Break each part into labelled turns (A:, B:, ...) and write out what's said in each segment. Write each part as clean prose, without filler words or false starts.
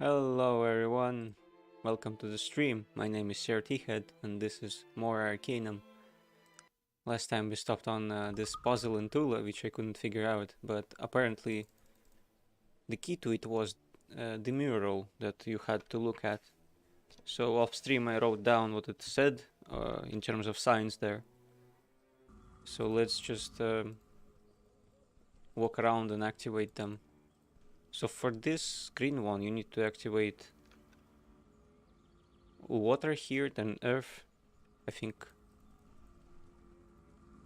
A: Hello everyone, welcome to the stream. My name is T-Head and this is more Arcanum. Last time we stopped on this puzzle in Tula which I couldn't figure out, but apparently the key to it was the mural that you had to look at. So off stream I wrote down what it said in terms of signs there. So let's just walk around and activate them. So for this green one you need to activate water here, then earth, I think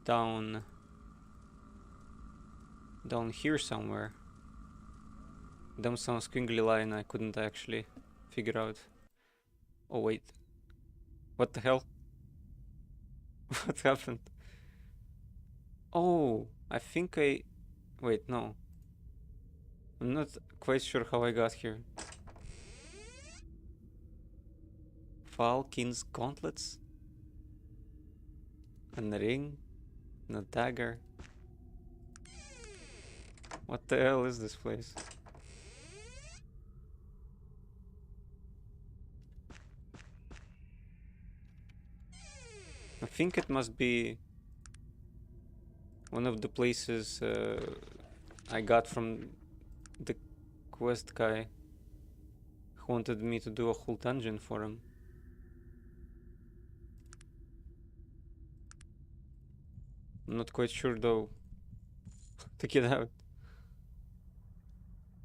A: down here somewhere. Then some squiggly line I couldn't actually figure out. Oh wait, what the hell? What happened? Oh, I think wait, no. I'm not quite sure how I got here. Falcon's gauntlets? And a ring? And a dagger? What the hell is this place? I think it must be one of the places I got from the quest guy who wanted me to do a whole dungeon for him. I'm not quite sure though to get out.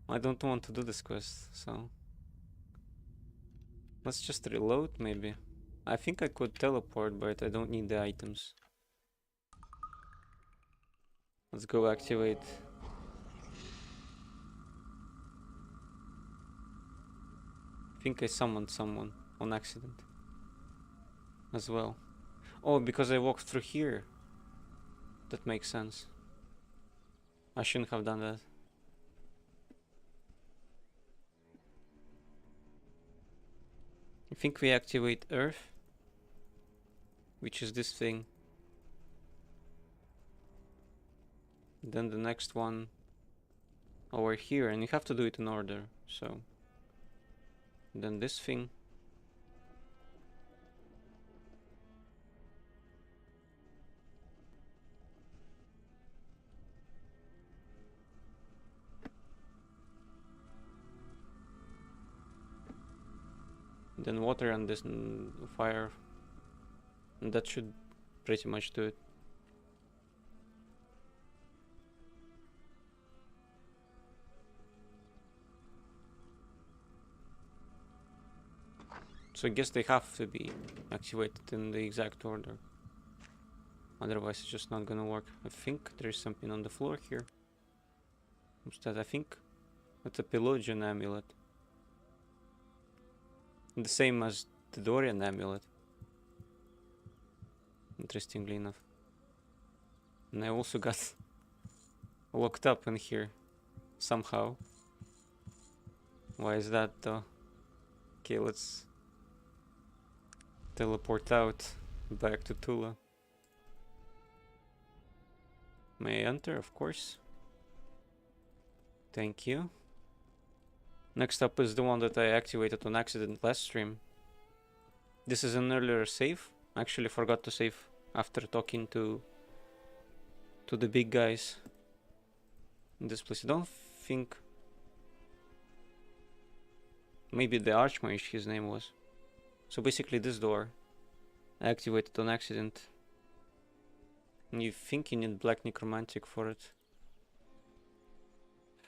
A: I don't want to do this quest, so let's just reload maybe. I think I could teleport, but I don't need the items. Let's go activate. I think I summoned someone on accident as well. Oh, because I walked through here. That makes sense. I shouldn't have done that. I think we activate Earth, which is this thing. Then the next one over here, and you have to do it in order, so then this thing. Then water and this fire, and that should pretty much do it. So I guess they have to be activated in the exact order. Otherwise it's just not gonna work. I think there's something on the floor here. What's that? I think that's a Pelodian amulet. The same as the Dorian amulet. Interestingly enough. And I also got locked up in here somehow. Why is that though? Okay, let's teleport out back to Tula. May I enter? Of course. Thank you. Next up is the one that I activated on accident last stream. This is an earlier save. I actually forgot to save after talking to the big guys in this place. I don't think... Maybe the Archmage his name was. So basically this door I activated on accident. And you think you need Black Necromantic for it.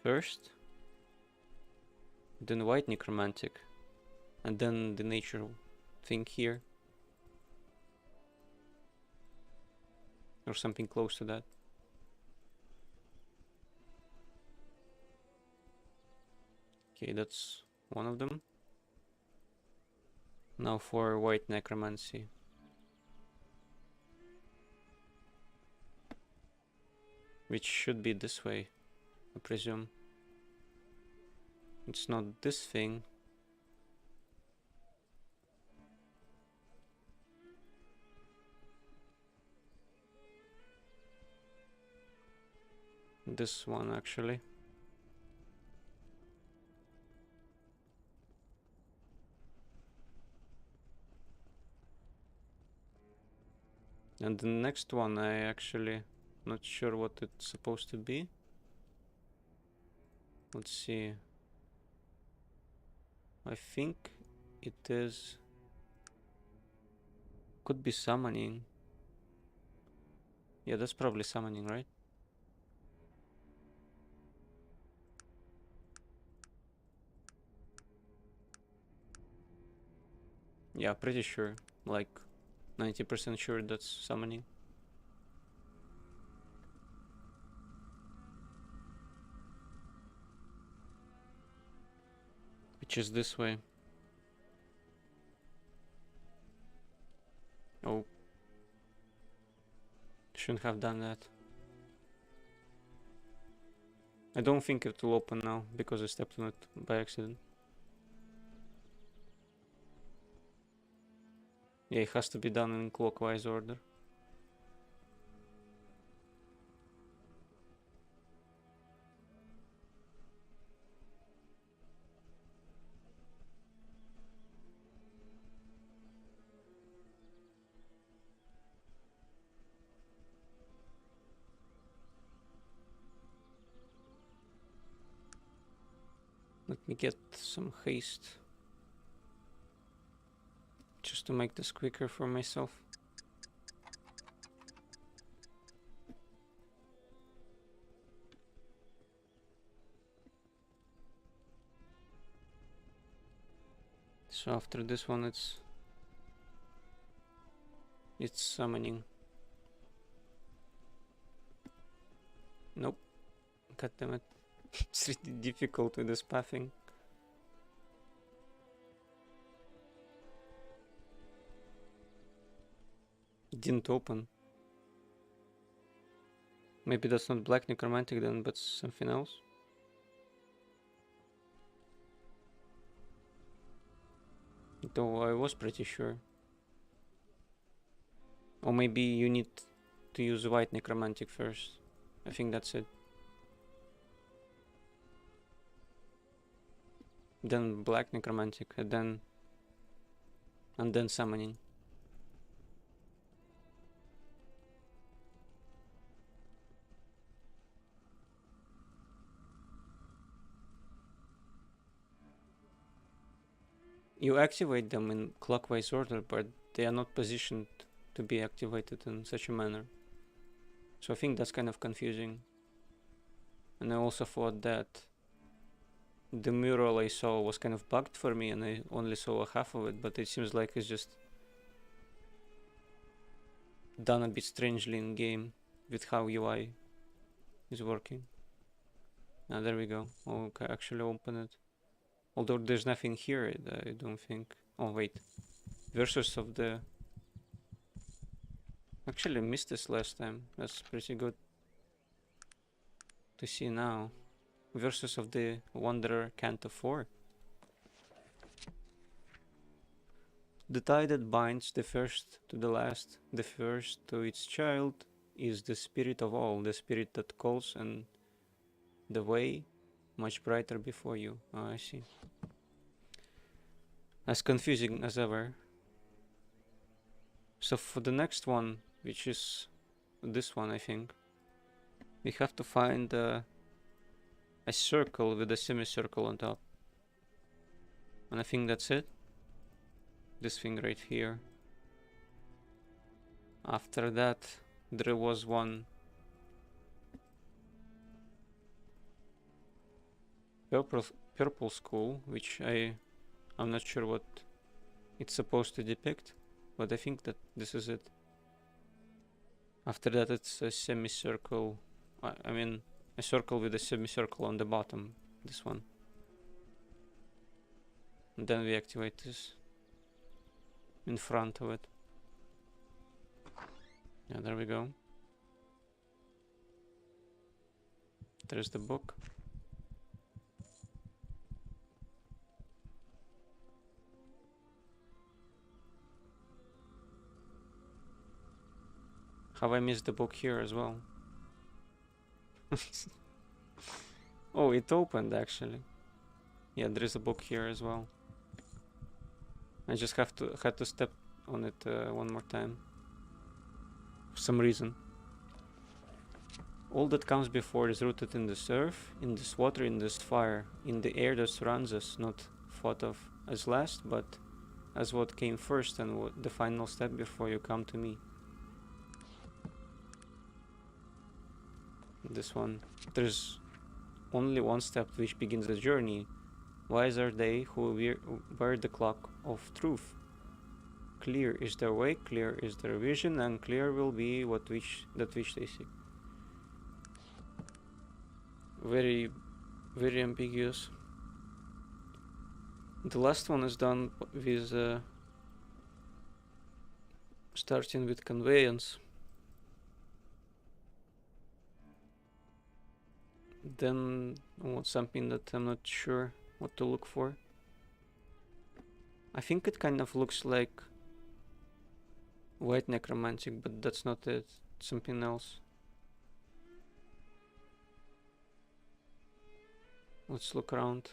A: First. Then White Necromantic. And then the nature thing here. Or something close to that. Okay, that's one of them. Now for White Necromancy. Which should be this way, I presume. It's not this thing. This one actually. And the next one, I actually not sure what it's supposed to be. Let's see. I think it is... Could be summoning. Yeah, that's probably summoning, right? Yeah, pretty sure. Like 90% sure that's summoning. Which is this way. Oh. Shouldn't have done that. I don't think it will open now because I stepped on it by accident. Yeah, it has to be done in clockwise order. Let me get some haste. Just to make this quicker for myself. So after this one it's summoning. Nope. God damn it. It's really difficult with this pathing. It didn't open. Maybe that's not black necromantic then, but something else. Though I was pretty sure. Or maybe you need to use white necromantic first. I think that's it. Then black necromantic, and then summoning. You activate them in clockwise order, but they are not positioned to be activated in such a manner. So I think that's kind of confusing. And I also thought that the mural I saw was kind of bugged for me and I only saw a half of it, but it seems like it's just done a bit strangely in game with how UI is working. Now there we go. Okay, actually open it. Although there's nothing here, I don't think. Oh wait, versus of the... Actually missed this last time. That's pretty good to see now. Versus of the Wanderer Canto 4. The tie that binds the first to the last, the first to its child, is the spirit of all, the spirit that calls, and the way much brighter before you. Oh, I see. As confusing as ever. So for the next one, which is this one, I think, we have to find a circle with a semicircle on top. And I think that's it. This thing right here. After that, there was one purple skull, which I'm not sure what it's supposed to depict, but I think that this is it. After that, it's a semicircle. I mean, a circle with a semicircle on the bottom. This one. And then we activate this in front of it. Yeah, there we go. There's the book. Have I missed the book here as well? Oh, it opened actually. Yeah, there is a book here as well. I just had to step on it one more time. for some reason. All that comes before is rooted in this earth, in this water, in this fire, in the air that surrounds us, not thought of as last, but as what came first and the final step before you come to me. This one, there's only one step which begins the journey. Wise are they who wear the cloak of truth. Clear is their way, clear is their vision, and clear will be that which they seek. Very, very ambiguous. The last one is done with starting with conveyance. Then something that I'm not sure what to look for. I think it kind of looks like white necromantic, but that's not it. It's something else. Let's look around.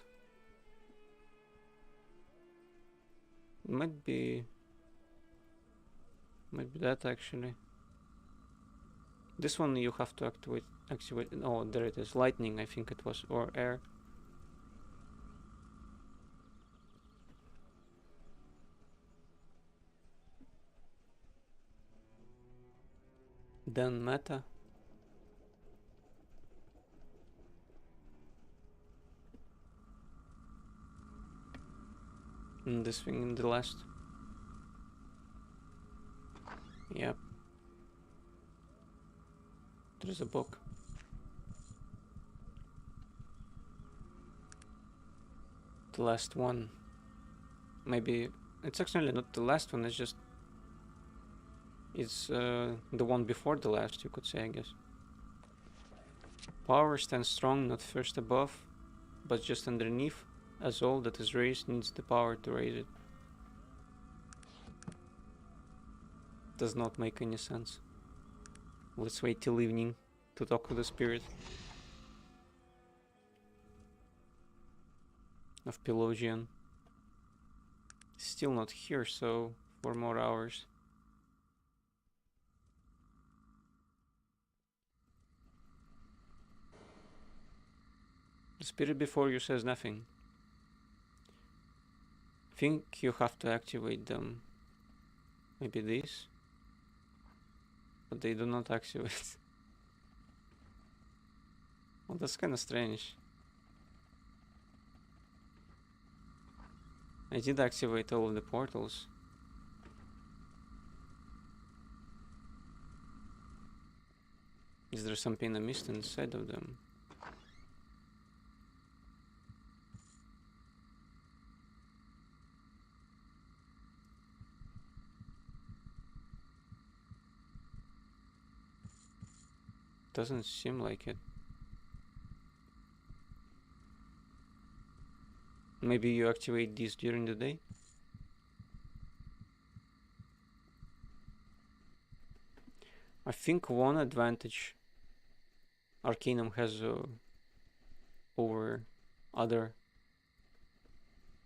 A: Might be that actually. This one you have to activate. Oh, there it is. Lightning, I think it was, or air. Then meta. And this thing in the last. Yep. There's a book. The last one. Maybe it's actually not the last one, it's just the one before the last, you could say, I guess. Power stands strong, not first above, but just underneath, as all that is raised needs the power to raise it. Does not make any sense. Let's wait till evening to talk to the spirit of Pelogian. Still not here, so 4 more hours. The spirit before you says nothing. Think you have to activate them. Maybe these? But they do not activate. Well, that's kind of strange. I did activate all of the portals. Is there something I missed inside of them? Doesn't seem like it. Maybe you activate these during the day? I think one advantage Arcanum has over other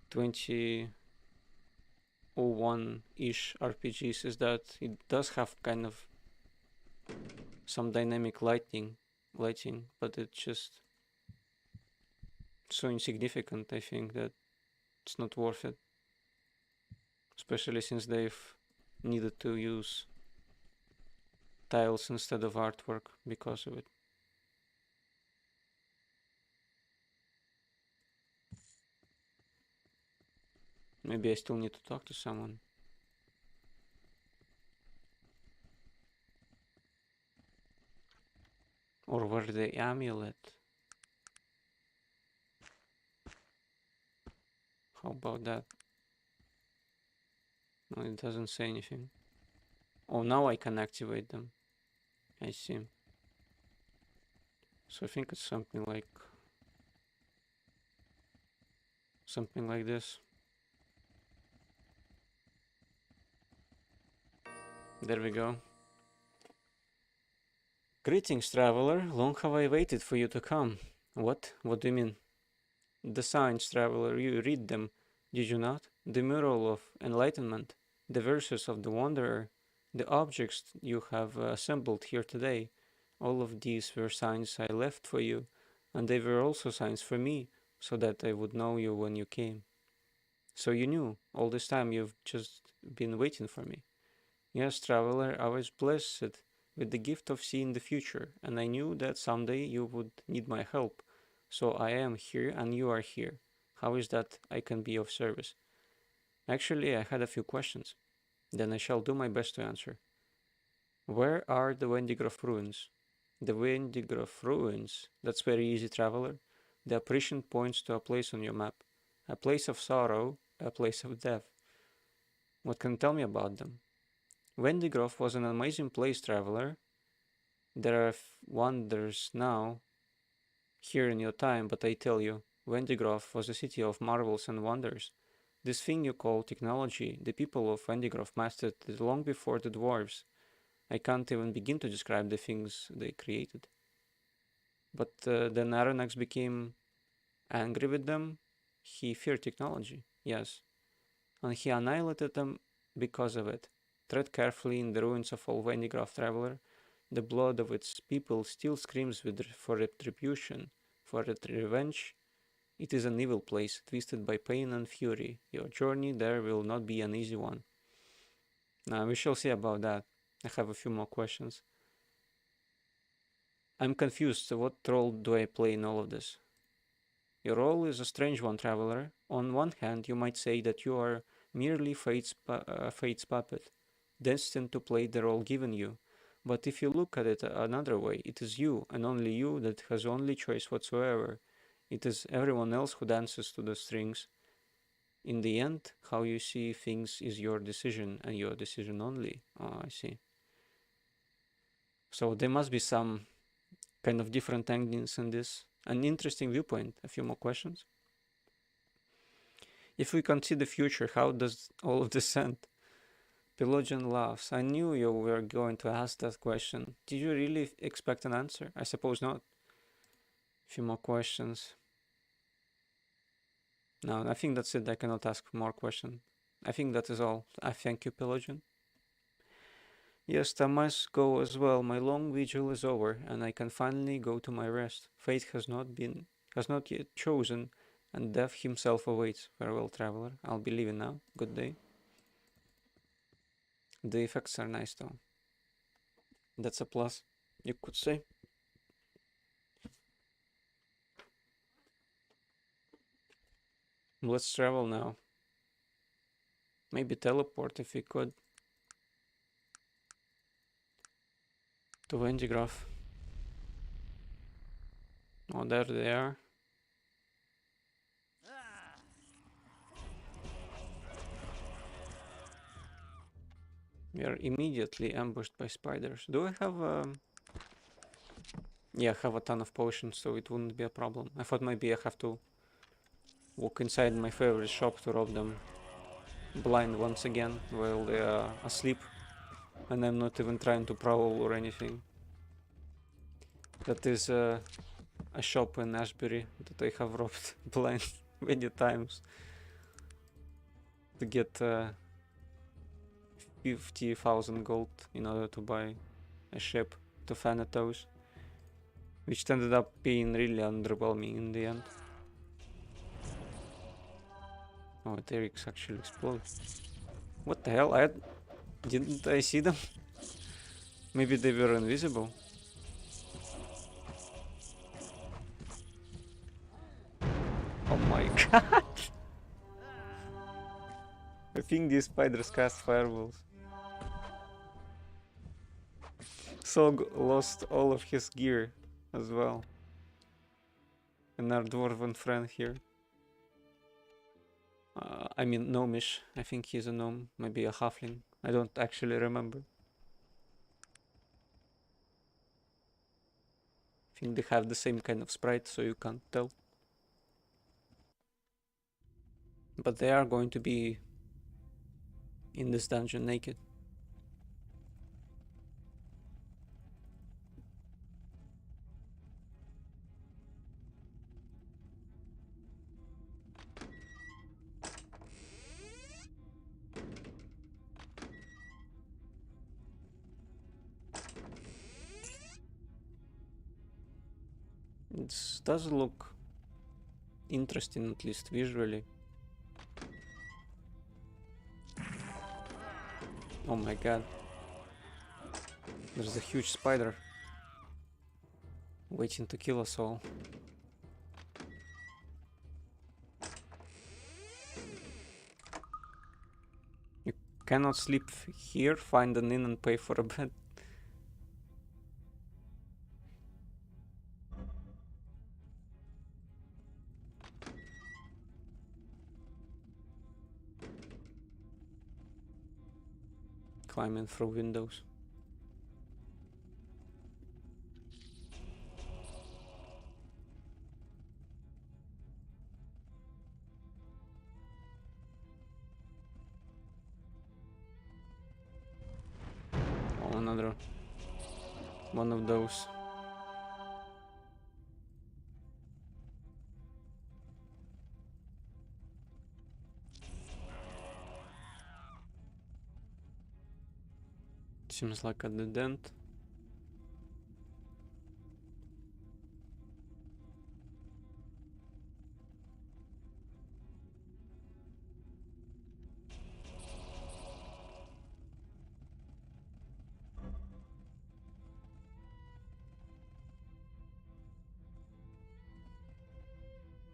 A: 2001-ish RPGs is that it does have kind of some dynamic lighting, but it's just so insignificant, I think, that it's not worth it. Especially since they've needed to use tiles instead of artwork because of it. Maybe I still need to talk to someone. Or wear the amulet. How about that? No, it doesn't say anything. Oh, now I can activate them. I see. So I think it's something like this. There we go. Greetings, traveler. Long have I waited for you to come. What? What do you mean? The signs, traveler, you read them, did you not? The mural of enlightenment, the verses of the wanderer. The objects you have assembled here today, all of these were signs I left for you, and they were also signs for me, so that I would know you when you came. So you knew, all this time you've just been waiting for me. Yes, traveler, I was blessed with the gift of seeing the future, and I knew that someday you would need my help. So I am here and you are here. How is that I can be of service? Actually, I had a few questions. Then I shall do my best to answer. Where are the Wendigroth ruins? The Wendigroth ruins? That's very easy, traveler. The apparition points to a place on your map. A place of sorrow, a place of death. What can you tell me about them? Wendigroth was an amazing place, traveler. There are wonders now, here in your time, but I tell you, Wendigroth was a city of marvels and wonders. This thing you call technology, the people of Wendigroth mastered it long before the dwarves. I can't even begin to describe the things they created. But then Aronnax became angry with them. He feared technology, yes, and he annihilated them because of it. Tread carefully in the ruins of old Wendigroth, traveler. The blood of its people still screams for retribution, for revenge. It is an evil place, twisted by pain and fury. Your journey there will not be an easy one. Now, we shall see about that. I have a few more questions. I'm confused. What role do I play in all of this? Your role is a strange one, traveler. On one hand, you might say that you are merely fate's puppet, destined to play the role given you. But if you look at it another way, it is you, and only you, that has only choice whatsoever. It is everyone else who dances to the strings. In the end, how you see things is your decision, and your decision only. Oh, I see. So there must be some kind of different angles in this. An interesting viewpoint. A few more questions. If we can see the future, how does all of this end? Pelagian laughs. I knew you were going to ask that question. Did you really expect an answer? I suppose not. A few more questions. No, I think that's it. I cannot ask more questions. I think that is all. I thank you, Pelagian. Yes, I must go as well. My long vigil is over, and I can finally go to my rest. Fate has not yet chosen, and death himself awaits. Farewell, traveler. I'll be leaving now. Good day. The effects are nice though. That's a plus, you could say. Let's travel now. Maybe teleport if we could. To Wendigroth. Oh, there they are. We are immediately ambushed by spiders. Do I have yeah, I have a ton of potions, so it wouldn't be a problem. I thought maybe I have to walk inside my favorite shop to rob them blind once again while they are asleep. And I'm not even trying to prowl or anything. That is a shop in Ashbury that I have robbed blind many times to get 50,000 gold in order to buy a ship to Thanatos, which ended up being really underwhelming in the end. Oh, Eric's actually explodes. What the hell? Didn't I see them? Maybe they were invisible. Oh my god! I think these spiders cast fireballs. Sog lost all of his gear as well. And our dwarven friend here. I mean gnomish. I think he's a gnome, maybe a halfling. I don't actually remember. I think they have the same kind of sprite, so you can't tell. But they are going to be in this dungeon naked. does look interesting, at least visually. Oh my god. There's a huge spider waiting to kill us all. You cannot sleep here, find an inn and pay for a bed. Climbing through windows. Oh, another one of those. Seems like a dead end.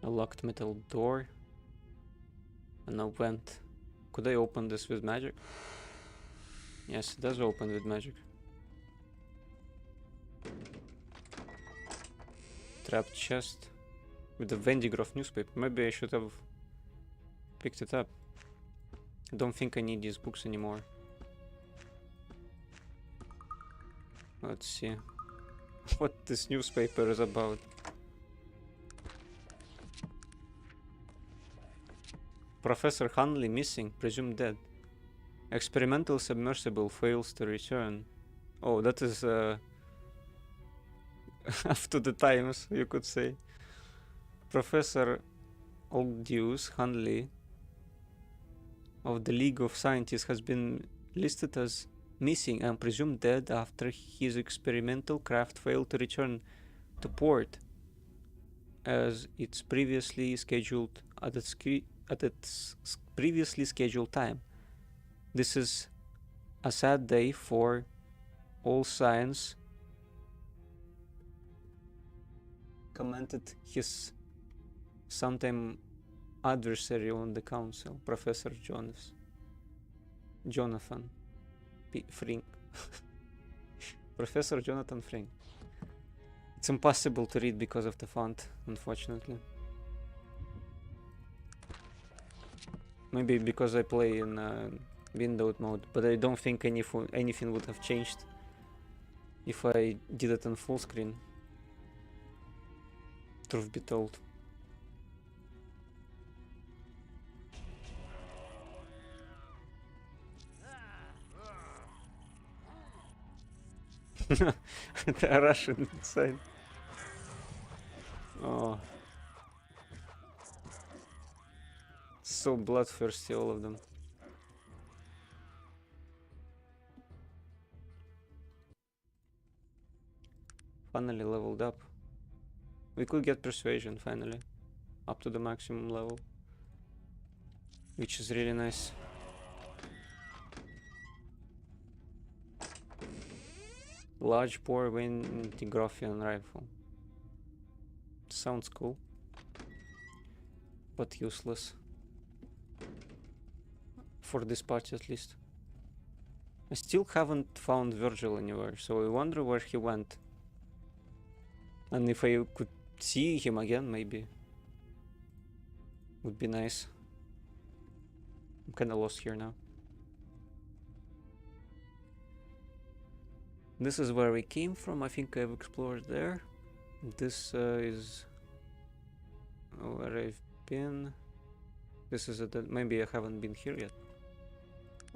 A: A locked metal door. And a vent. Could I open this with magic? Yes, it does open with magic. Trapped chest. With the Vendigroff newspaper. Maybe I should have picked it up. I don't think I need these books anymore. Let's see what this newspaper is about. Professor Hanley missing, presumed dead. Experimental submersible fails to return. Oh, that is up to the times, you could say. Professor Aldous Hanley of the League of Scientists has been listed as missing and presumed dead after his experimental craft failed to return to port as its previously scheduled at its previously scheduled time. This is a sad day for all science, commented his sometime adversary on the council, Professor Jonathan Frink. Professor Jonathan Frink. It's impossible to read because of the font, unfortunately. Maybe because I play in windowed mode, but I don't think anything would have changed if I did it on full screen. Truth be told. The Russian inside. Oh. So bloodthirsty, all of them. Finally leveled up. We could get persuasion finally. Up to the maximum level. Which is really nice. Large bore Vendigroffian rifle. Sounds cool. But useless. For this party at least. I still haven't found Virgil anywhere, so I wonder where he went. And if I could see him again, maybe. Would be nice. I'm kinda lost here now. This is where we came from. I think I've explored there. This is where I've been. This is a dead. Maybe I haven't been here yet.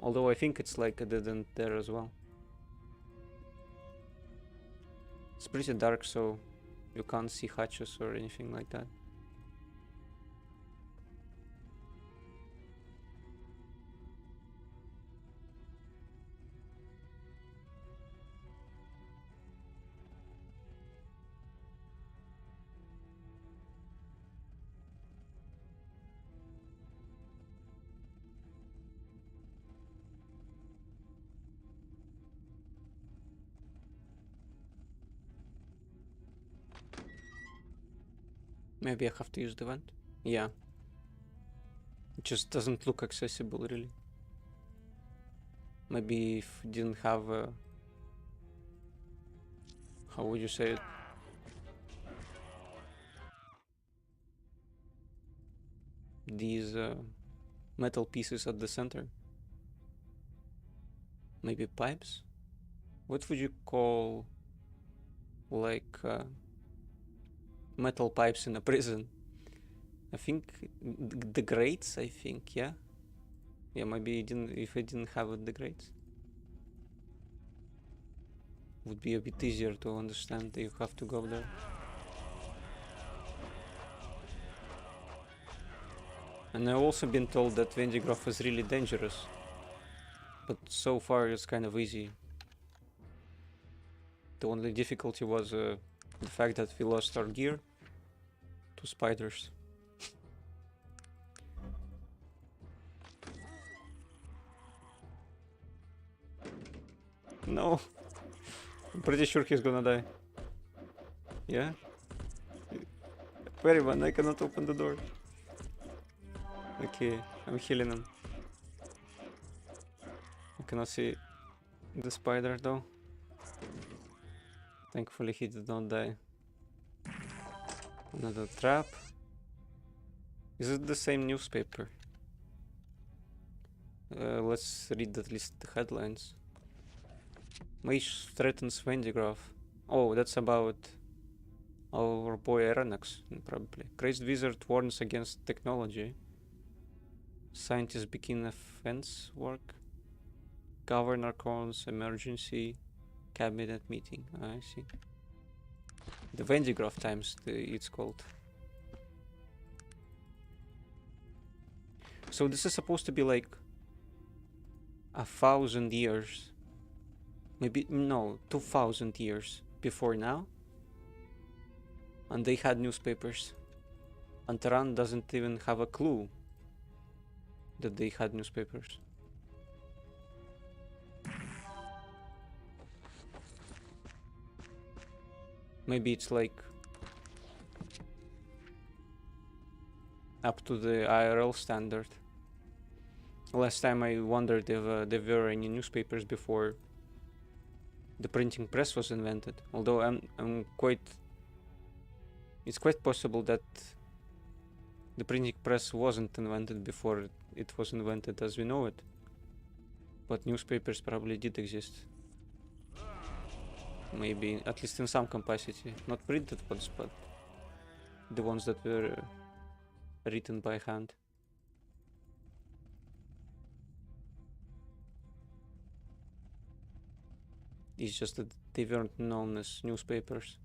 A: Although I think it's like a dead end there as well. It's pretty dark, so you can't see hatches or anything like that. Maybe I have to use the vent. Yeah. It just doesn't look accessible, really. Maybe if it didn't have a... how would you say it? These metal pieces at the center. Maybe pipes? What would you call like metal pipes in a prison? I think the grates, I think, yeah? Yeah, maybe it didn't, if I didn't have it, the grates. Would be a bit easier to understand that you have to go there. And I've also been told that Vendigroth is really dangerous. But so far it's kind of easy. The only difficulty was the fact that we lost our gear to spiders. No. I'm pretty sure he's gonna die. Yeah? Very one, I cannot open the door. Okay, I'm healing him. I cannot see the spider though. Thankfully he did not die. Another trap. Is it the same newspaper? Let's read at least the headlines. Mage threatens Vendigroth. Oh, that's about our boy Arcanum, probably. Crazed wizard warns against technology. Scientists begin offense work. Governor calls emergency cabinet meeting. I see. The Vendigroth times, it's called. So this is supposed to be like 1,000 years. Maybe, no, 2,000 years before now. And they had newspapers. And Tehran doesn't even have a clue that they had newspapers. Maybe it's like up to the IRL standard. Last time I wondered if there were any newspapers before the printing press was invented. Although it's quite possible that the printing press wasn't invented before it was invented as we know it. But newspapers probably did exist. Maybe, at least in some capacity. Not printed ones, but the ones that were written by hand. It's just that they weren't known as newspapers.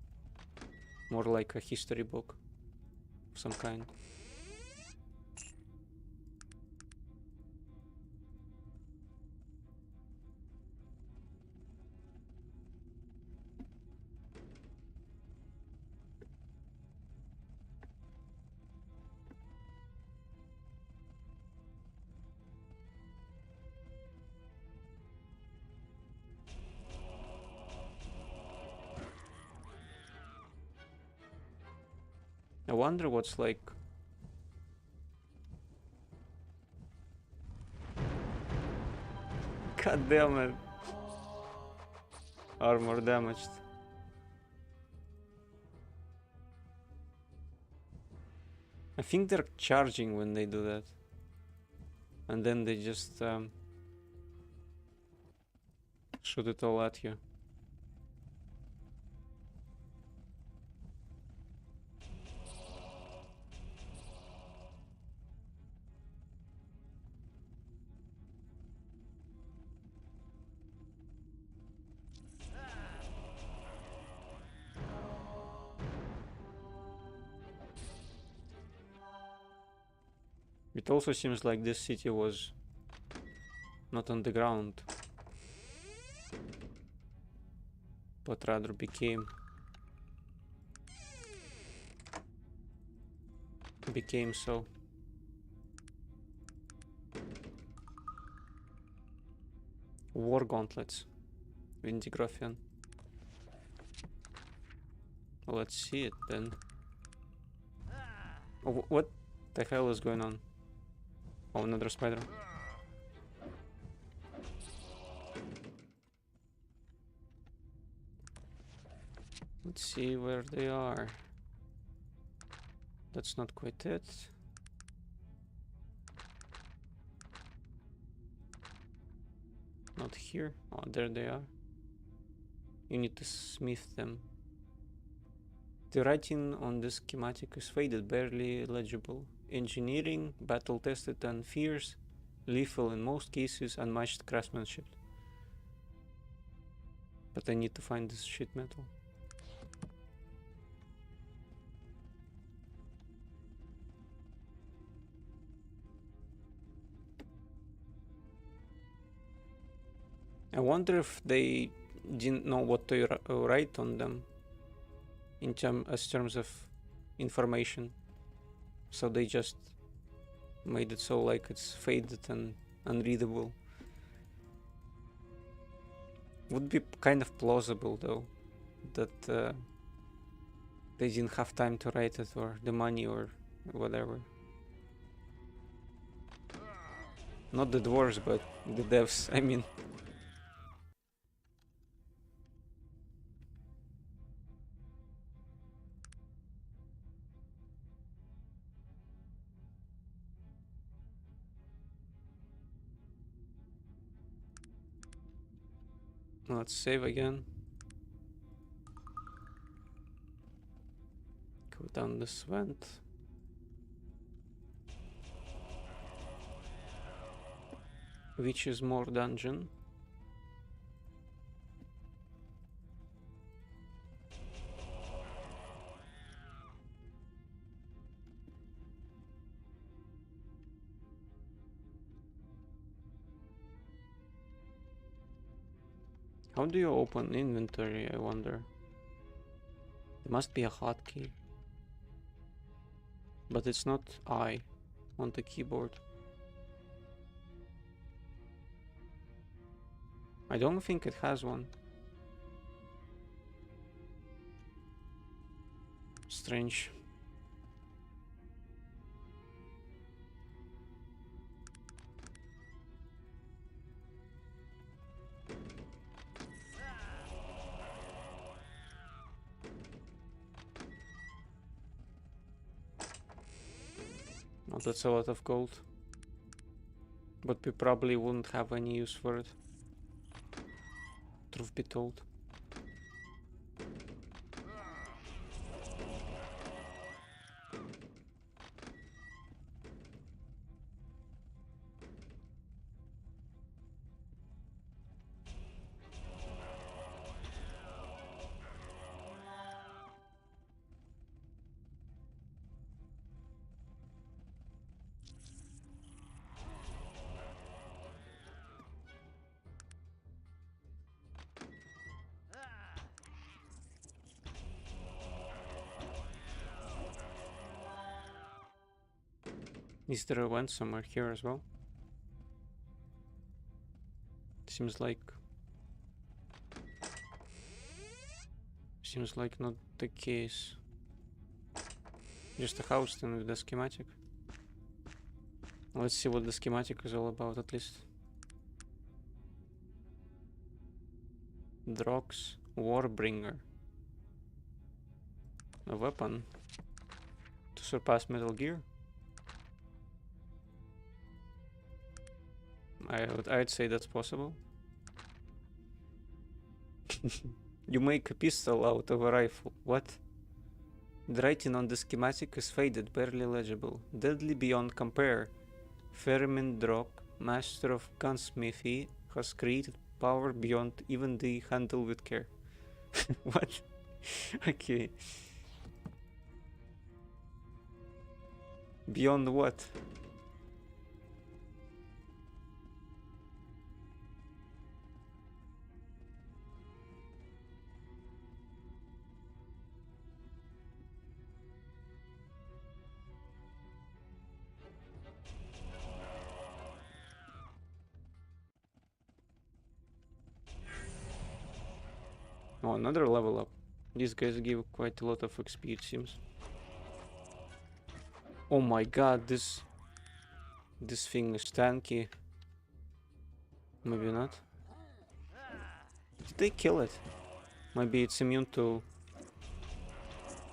A: More like a history book of some kind. I wonder what's like. God damn it. Armor damaged. I think they're charging when they do that. And then they just shoot it all at you. It also seems like this city was not on the ground, but rather became so. War gauntlets, Vendigrothian. Let's see it then. Oh, what the hell is going on? Oh, another spider. Let's see where they are. That's not quite it. Not here. Oh, there they are. You need to smith them. The writing on the schematic is faded, barely legible. Engineering, battle-tested and fierce, lethal in most cases, unmatched craftsmanship. But I need to find this sheet metal. I wonder if they didn't know what to write on them in terms of information, so they just made it so like it's faded and unreadable. Would be kind of plausible though that they didn't have time to write it, or the money, or whatever. Not the dwarves, but the devs, I mean. Let's save again. Go down this vent. Which is more dungeon. How do you open inventory, I wonder? There must be a hotkey. But it's not I on the keyboard. I don't think it has one. Strange. Oh, that's a lot of gold. But we probably wouldn't have any use for it. Truth be told. Is there a vent somewhere here as well? Seems like not the case. Just a house then with the schematic. Let's see what the schematic is all about at least. Drox Warbringer. A weapon to surpass Metal Gear. I'd say that's possible. You make a pistol out of a rifle. What? The writing on the schematic is faded, barely legible. Deadly beyond compare. Fermin Drog, master of gunsmithy, has created power beyond even the handle with care. What? Okay. Beyond what? Oh, another level up. These guys give quite a lot of XP, it seems. Oh my god, this thing is tanky. Maybe not. Did they kill it? Maybe it's immune to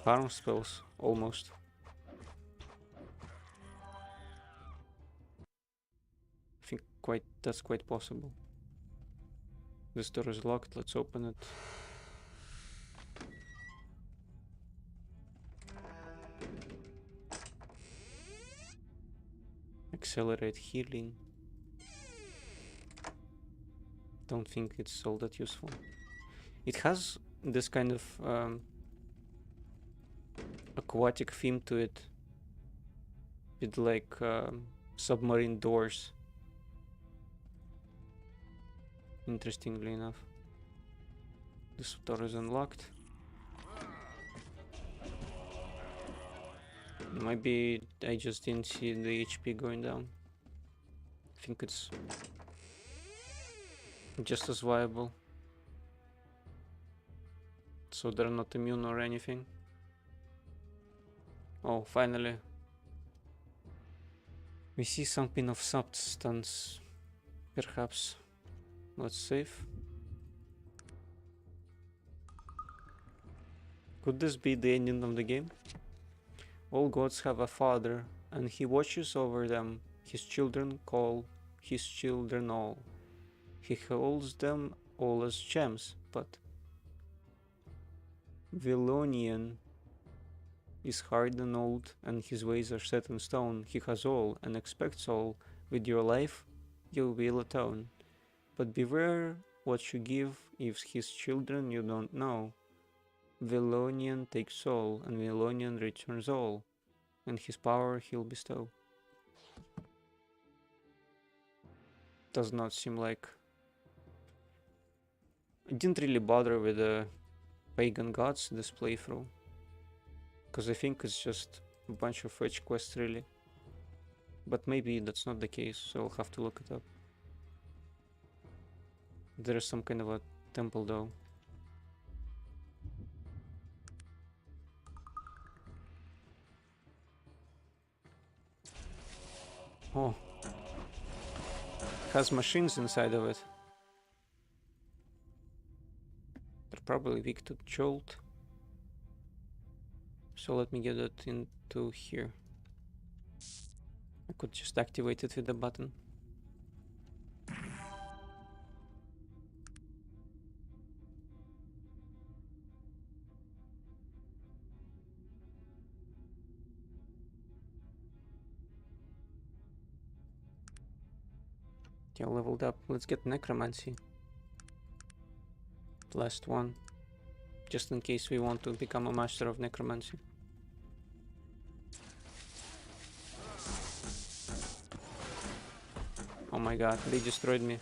A: harm spells, almost. I think that's quite possible. This door is locked, let's open it. Accelerate healing. Don't think it's all that useful. It has this kind of aquatic theme to it, with like submarine doors. Interestingly enough. This door is unlocked. Maybe I just didn't see the HP going down. I think it's just as viable. So they're not immune or anything. Oh, finally. We see something of substance. Perhaps. Let's save. Could this be the ending of the game? All gods have a father, and he watches over them. His children call his children all. He holds them all as gems, but Vilonian is hard and old, and his ways are set in stone. He has all, and expects all. With your life, you will atone. But beware what you give, if his children you don't know. Vilonian takes all, and Vilonian returns all, and his power he'll bestow. Does not seem like... I didn't really bother with the pagan gods this playthrough, because I think it's just a bunch of fetch quests really. But maybe that's not the case, so I'll have to look it up. There's some kind of a temple though. Oh. It has machines inside of it. They're probably weak to jolt. So let me get it into here. I could just activate it with the button. Yeah, leveled up. Let's get necromancy. Last one. Just in case we want to become a master of necromancy. Oh my god, they destroyed me.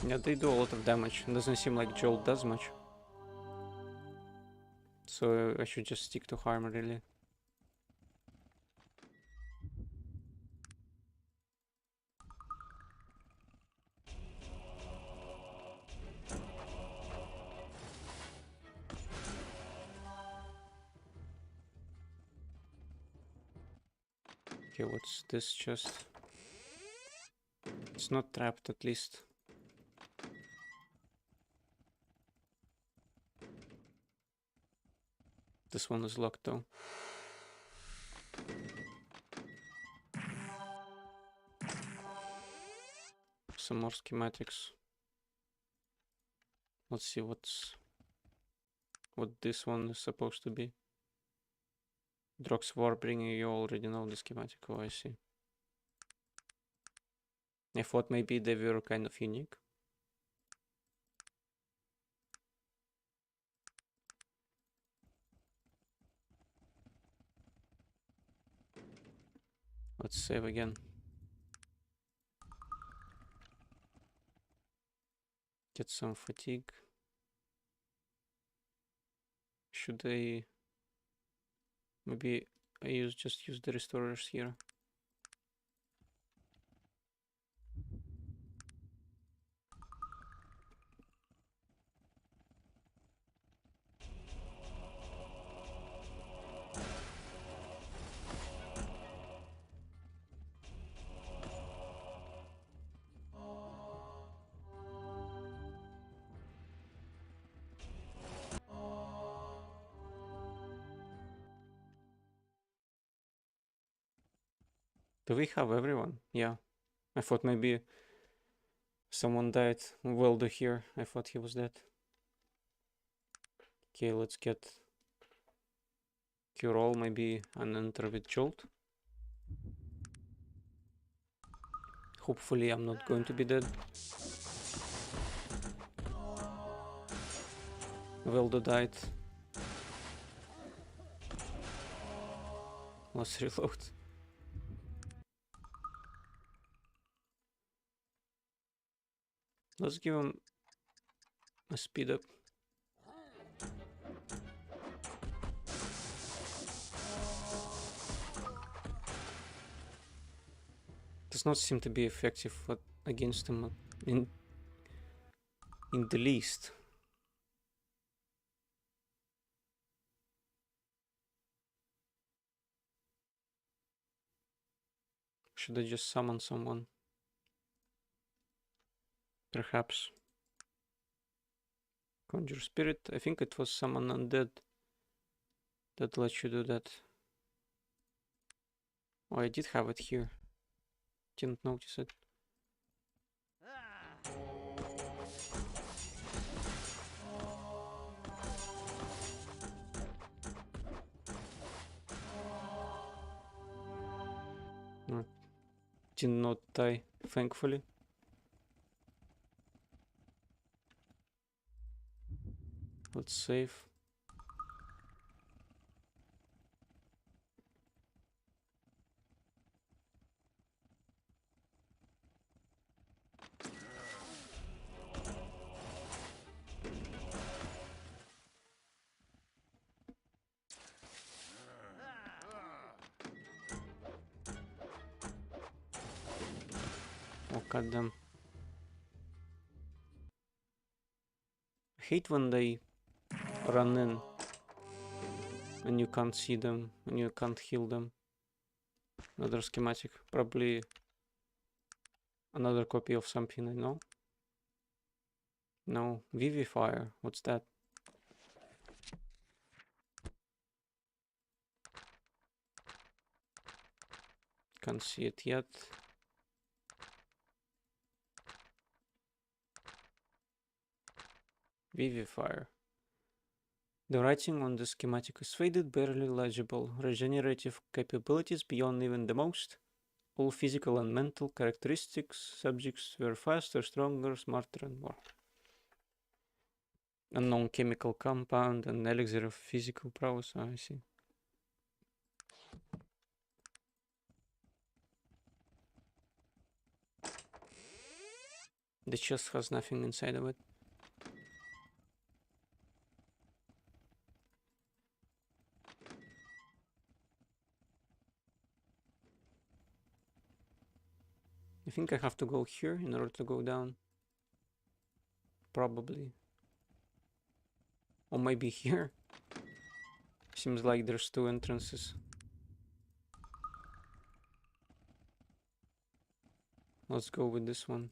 A: Yeah, they do a lot of damage. It doesn't seem like Jolt does much. So I should just stick to harm really. Okay, what's this chest? It's not trapped at least. This one is locked though. Some more schematics. Let's see what this one is supposed to be. Drox Warbringer, you already know the schematic. Oh, I see. I thought maybe they were kind of unique. Let's save again. Get some fatigue. Should I Maybe I just use the restorers here. Do we have everyone? Yeah. I thought maybe someone died. Weldo here. I thought he was dead. Okay, let's get cure all, maybe an enter with jolt. Hopefully I'm not going to be dead. Weldo died. Let's reload. Let's give him a speed up. Does not seem to be effective against him in the least. Should I just summon someone? Perhaps. Conjure spirit. I think it was summon undead that lets you do that. Oh, I did have it here. Didn't notice it. No, did not die, thankfully. Let's save. Oh, goddamn. I hate when they run in and you can't see them and you can't heal them. Another schematic, probably another copy of something I know. No, Vivifier, what's that? Can't see it yet. Vivifier. The writing on the schematic is faded, barely legible. Regenerative capabilities beyond even the most. All physical and mental characteristics. Subjects were faster, stronger, smarter, and more. Unknown chemical compound and elixir of physical prowess. Oh, I see. The chest has nothing inside of it. I think I have to go here in order to go down. Probably. Or maybe here. Seems like there's two entrances. Let's go with this one.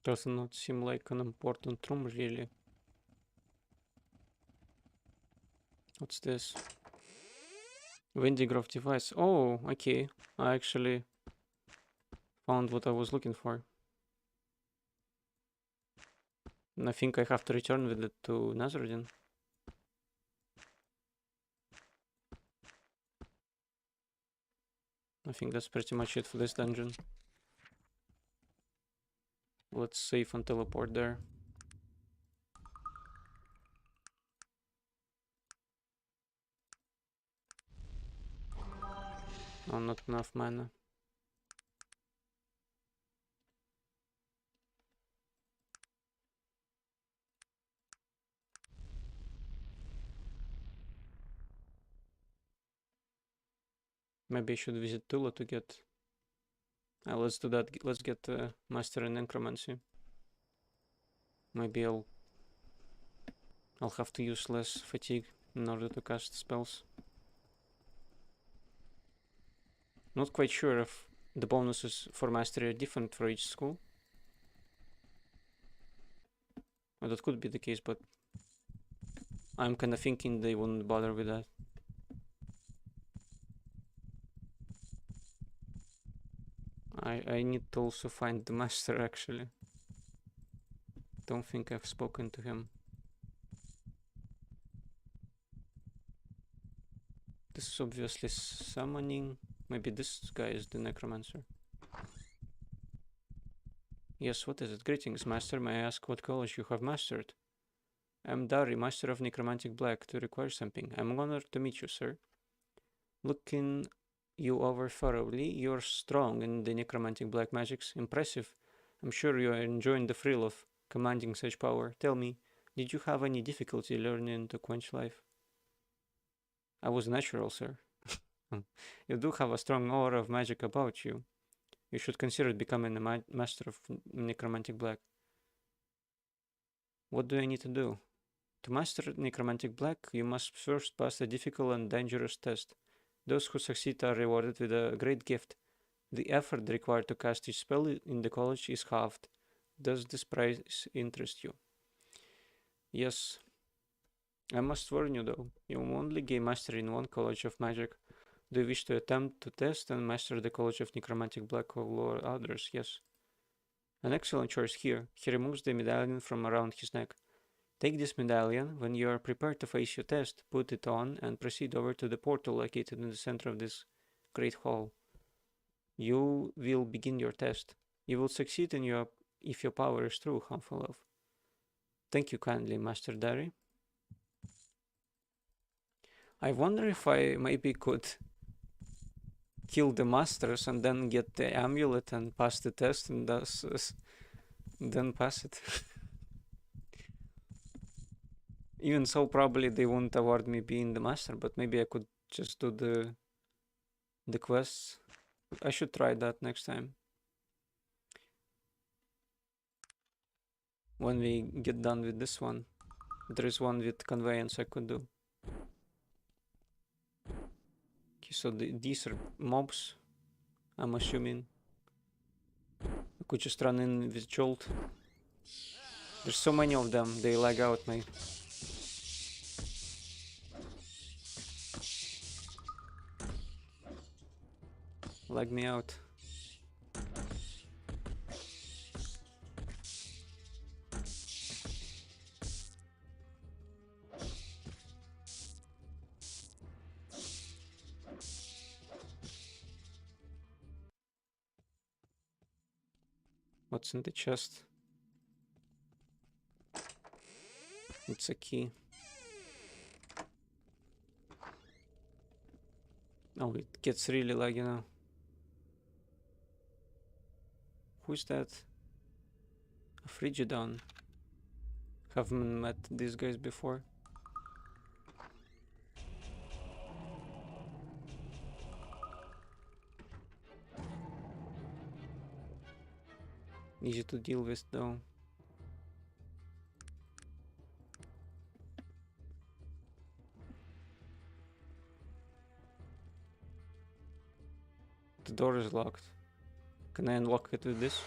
A: Does not seem like an important room, really. What's this? Windigrove device. Oh, okay. I actually Found what I was looking for. And I think I have to return with it to Nazardin. I think that's pretty much it for this dungeon. Let's save and teleport there. Oh, not enough mana. Maybe I should visit Tula to get... let's do that. Let's get Master in Necromancy. Maybe I'll have to use less fatigue in order to cast spells. Not quite sure if the bonuses for Mastery are different for each school. Well, that could be the case, but I'm kinda thinking they wouldn't bother with that. I need to also find the Master, actually. Don't think I've spoken to him. This is obviously summoning. Maybe this guy is the Necromancer. Yes, what is it? Greetings, Master. May I ask what college you have mastered? I'm Dari, Master of Necromantic Black, to require something. I'm honored to meet you, sir. Looking you over thoroughly, you're strong in the Necromantic Black magics. Impressive. I'm sure you are enjoying the thrill of commanding such power. Tell me, did you have any difficulty learning to quench life? I was natural, sir. You do have a strong aura of magic about you. You should consider becoming a master of Necromantic Black. What do I need to do? To master Necromantic Black, you must first pass a difficult and dangerous test. Those who succeed are rewarded with a great gift. The effort required to cast each spell in the college is halved. Does this prize interest you? Yes. I must warn you though, you will only gain mastery in one college of magic. Do you wish to attempt to test and master the College of Necromantic Black or others? Yes. An excellent choice here. He removes the medallion from around his neck. Take this medallion. When you are prepared to face your test, put it on and proceed over to the portal located in the center of this great hall. You will begin your test. You will succeed if your power is true, Harmful Love. Thank you kindly, Master Dari. I wonder if I maybe could kill the masters and then get the amulet and pass the test and then pass it. Even so, probably they won't award me being the master, but maybe I could just do the quests. I should try that next time. When we get done with this one. There is one with conveyance I could do. Okay, so these are mobs, I'm assuming. I could just run in with Jolt. There's so many of them, they lag out me. Lag me out. What's in the chest? It's a key. Oh, it gets really laggy now. Who's that? A Frigidon. Haven't met these guys before. Easy to deal with though. The door is locked. Can I unlock it with this?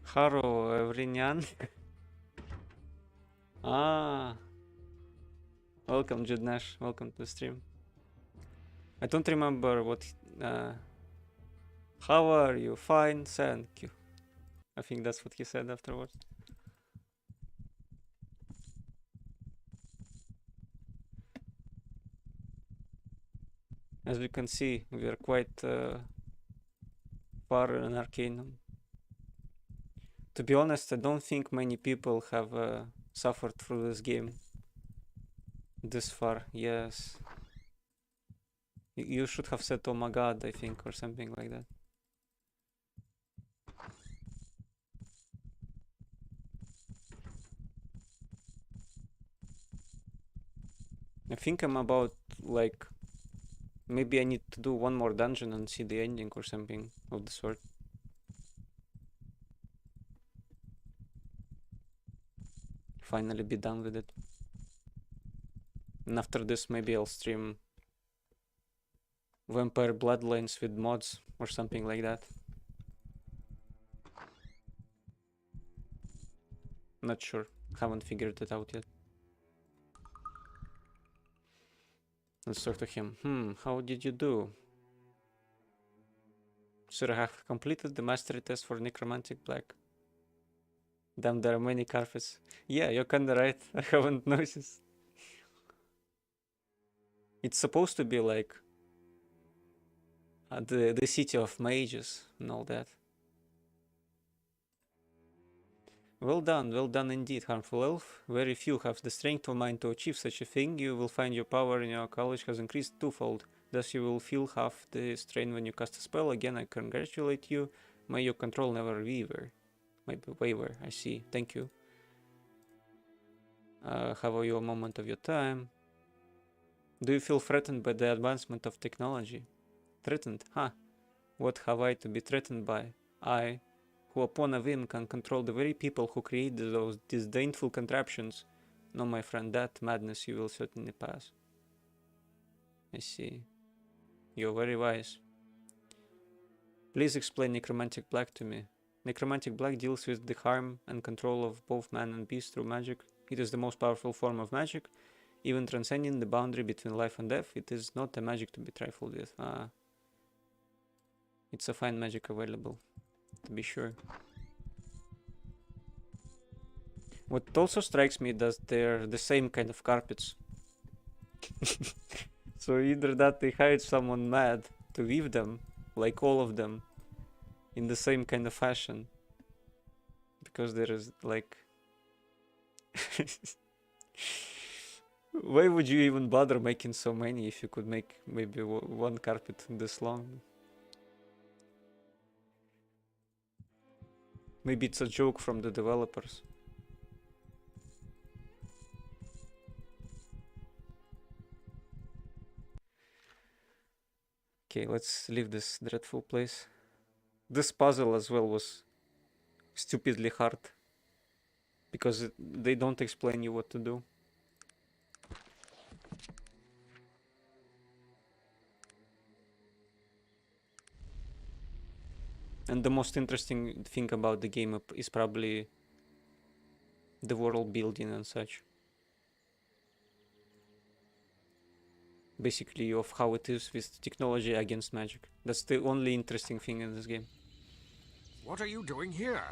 A: Hello, everyone. Welcome, Jude Nash. Welcome to the stream. I don't remember what How are you? Fine, thank you. I think that's what he said afterwards. As we can see, we are quite far in Arcanum. To be honest, I don't think many people have suffered through this game this far. Yes. You should have said, oh my god, I think, or something like that. I think I'm about, like, maybe I need to do one more dungeon and see the ending or something of the sort. Finally be done with it. And after this, maybe I'll stream Vampire Bloodlines with mods or something like that. Not sure. Haven't figured it out yet. Let's talk to him. How did you do? Sir, I have completed the mastery test for Necromantic Black. Damn, there are many carpets. Yeah, you're kinda right. I haven't noticed. It's supposed to be like the city of mages and all that. Well done indeed, harmful elf. Very few have the strength of mind to achieve such a thing. You will find your power in your college has increased twofold. Thus you will feel half the strain when you cast a spell. Again, I congratulate you. May your control never waver. I see. Thank you. Have you a moment of your time? Do you feel threatened by the advancement of technology? Threatened? Huh. What have I to be threatened by? I, who upon a whim can control the very people who created those disdainful contraptions. No, my friend, that madness you will certainly pass. I see. You're very wise. Please explain Necromantic Black to me. Necromantic Black deals with the harm and control of both man and beast through magic. It is the most powerful form of magic, even transcending the boundary between life and death. It is not a magic to be trifled with. It's a fine magic available, to be sure. What also strikes me that they're the same kind of carpets. So either that they hired someone mad to weave them, like all of them, in the same kind of fashion. Because there is like... Why would you even bother making so many if you could make maybe one carpet this long? Maybe it's a joke from the developers. Okay, let's leave this dreadful place. This puzzle as well was stupidly hard. Because they don't explain you what to do. And the most interesting thing about the game is probably the world building and such. Basically of how it is with technology against magic. That's the only interesting thing in this game.
B: What are you doing here?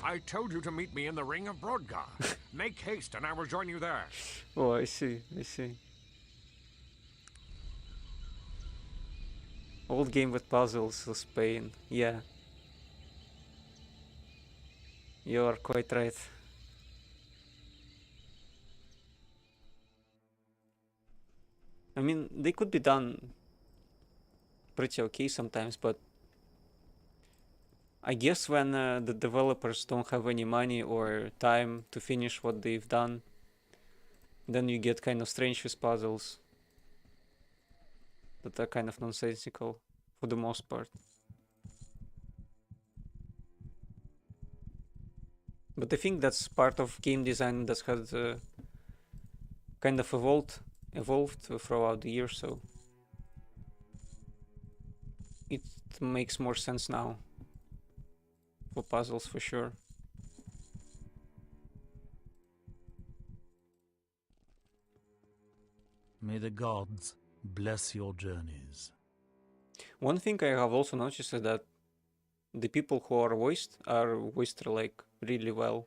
B: I told you to meet me in the Ring of Brodgar. Make haste and I will join you there.
A: Oh, I see. Old game with puzzles is pain. Yeah. You are quite right. I mean, they could be done pretty okay sometimes, but I guess when the developers don't have any money or time to finish what they've done, then you get kind of strange with puzzles that are kind of nonsensical for the most part. But I think that's part of game design that has kind of evolved throughout the years, so it makes more sense now for puzzles for sure.
C: May the gods bless your journeys.
A: One thing I have also noticed is that the people who are voiced like really well.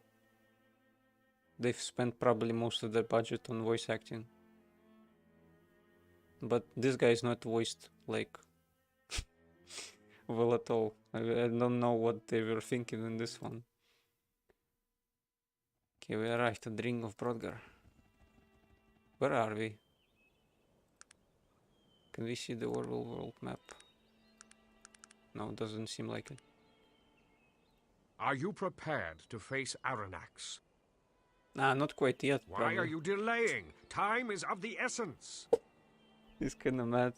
A: They've spent probably most of their budget on voice acting. But this guy is not voiced like well at all. I don't know what they were thinking in this one. Okay, we arrived at the Ring of Brodgar. Where are we? Can we see the world map? No, it doesn't seem like it.
B: Are you prepared to face Aranax?
A: Nah, not quite yet,
B: Why
A: probably.
B: are you delaying? Time is of the essence.
A: He's kinda mad.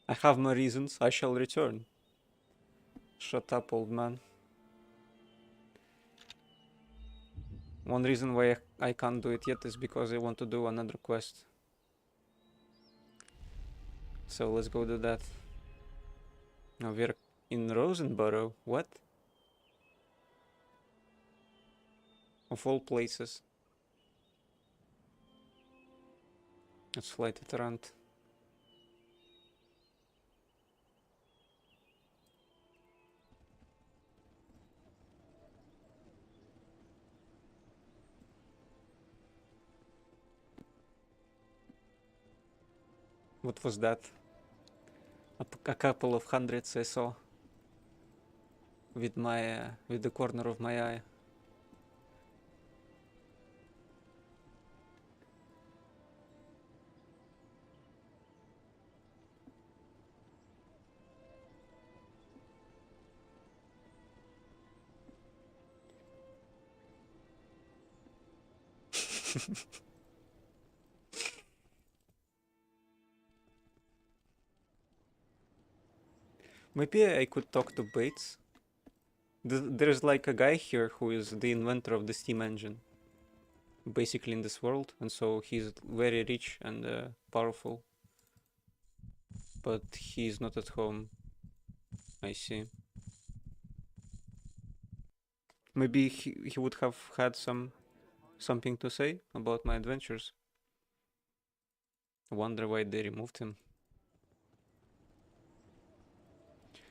A: I have my reasons, I shall return. Shut up, old man. One reason why I can't do it yet is because I want to do another quest. So let's go do that. Now we're in Rosenborough. What? Of all places. Let's fly to Tarant. What was that? A couple of hundreds I saw with my with the corner of my eye. Maybe I could talk to Bates. There's like a guy here who is the inventor of the steam engine, basically in this world, and so he's very rich and powerful. But he's not at home. I see. Maybe he would have had something to say about my adventures. I wonder why they removed him.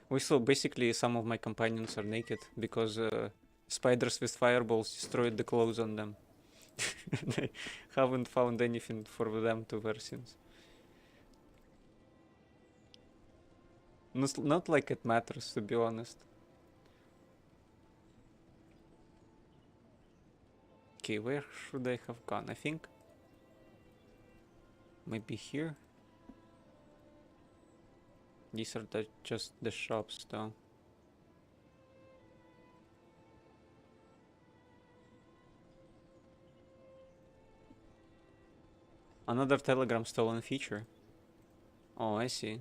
A: We saw basically some of my companions are naked because spiders with fireballs destroyed the clothes on them. I haven't found anything for them to wear since. Not like it matters, to be honest. Okay, where should I have gone? I think maybe here. These are just the shops though. Another Telegram stolen feature. Oh, I see.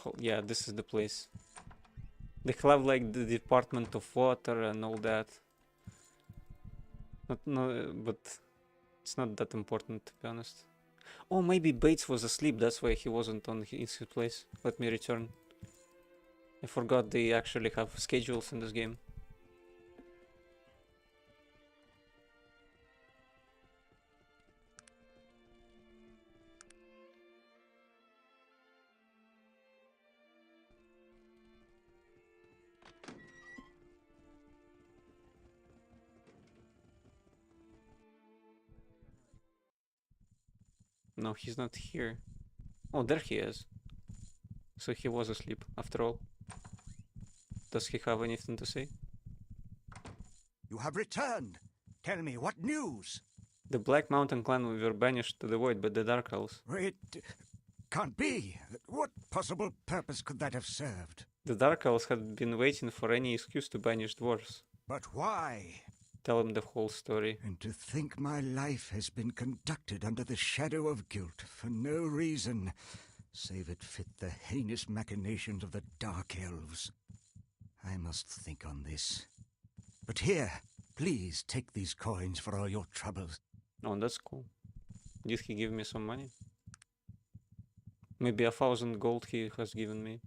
A: Oh, yeah, this is the place. They have like the Department of Water and all that. No, but it's not that important, to be honest. Oh, maybe Bates was asleep, that's why he wasn't on his place. Let me return. I forgot they actually have schedules in this game. No, he's not here. Oh, there he is. So he was asleep, after all. Does he have anything to say?
C: You have returned. Tell me, what news?
A: The Black Mountain clan were banished to the void by the Dark Elves.
C: It can't be. What possible purpose could that have served?
A: The Dark Elves had been waiting for any excuse to banish dwarves.
C: But why?
A: Tell him the whole story.
C: And to think my life has been conducted under the shadow of guilt for no reason, save it fit the heinous machinations of the Dark Elves. I must think on this. But here, please take these coins for all your troubles.
A: Oh, that's cool. Did he give me some money? Maybe 1,000 gold he has given me.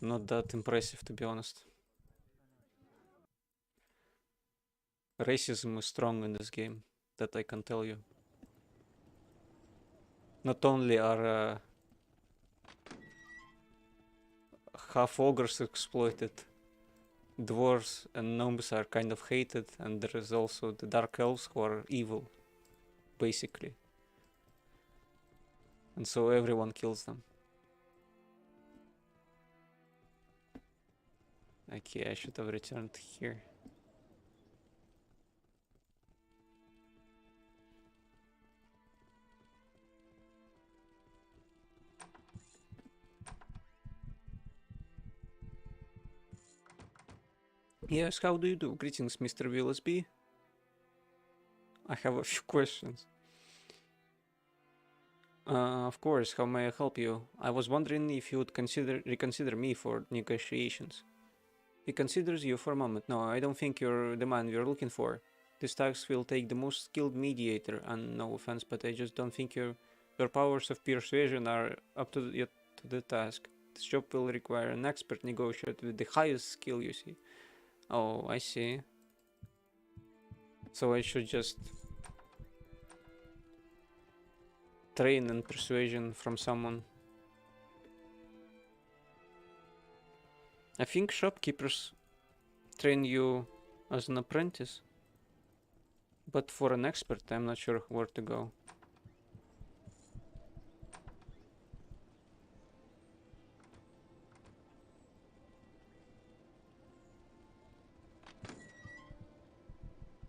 A: not that impressive, to be honest. Racism is strong in this game, that I can tell you. Not only are half ogres exploited, dwarves and gnomes are kind of hated, and there is also the dark elves who are evil, basically. And so everyone kills them. Okay, I should have returned here. Yes, how do you do? Greetings, Mr. WLSB. I have a few questions. Of course, how may I help you? I was wondering if you would reconsider me for negotiations. He considers you for a moment. No, I don't think you're the man you're looking for. This task will take the most skilled mediator, and no offense, but I just don't think your powers of persuasion are up to yet to the task. This job will require an expert negotiator with the highest skill, you see. Oh, I see. So I should just train in persuasion from someone. I think shopkeepers train you as an apprentice. But for an expert, I'm not sure where to go.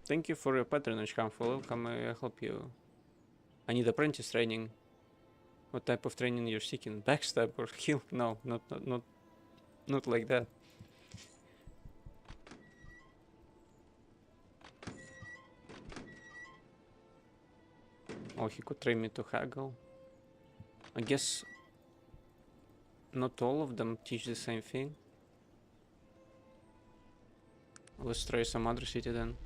A: Thank you for your patronage, Harmful. How may I help you? I need apprentice training. What type of training you're seeking? Backstab or heal? No, not like that. Oh, he could train me to haggle. I guess not all of them teach the same thing. Let's try some other city then.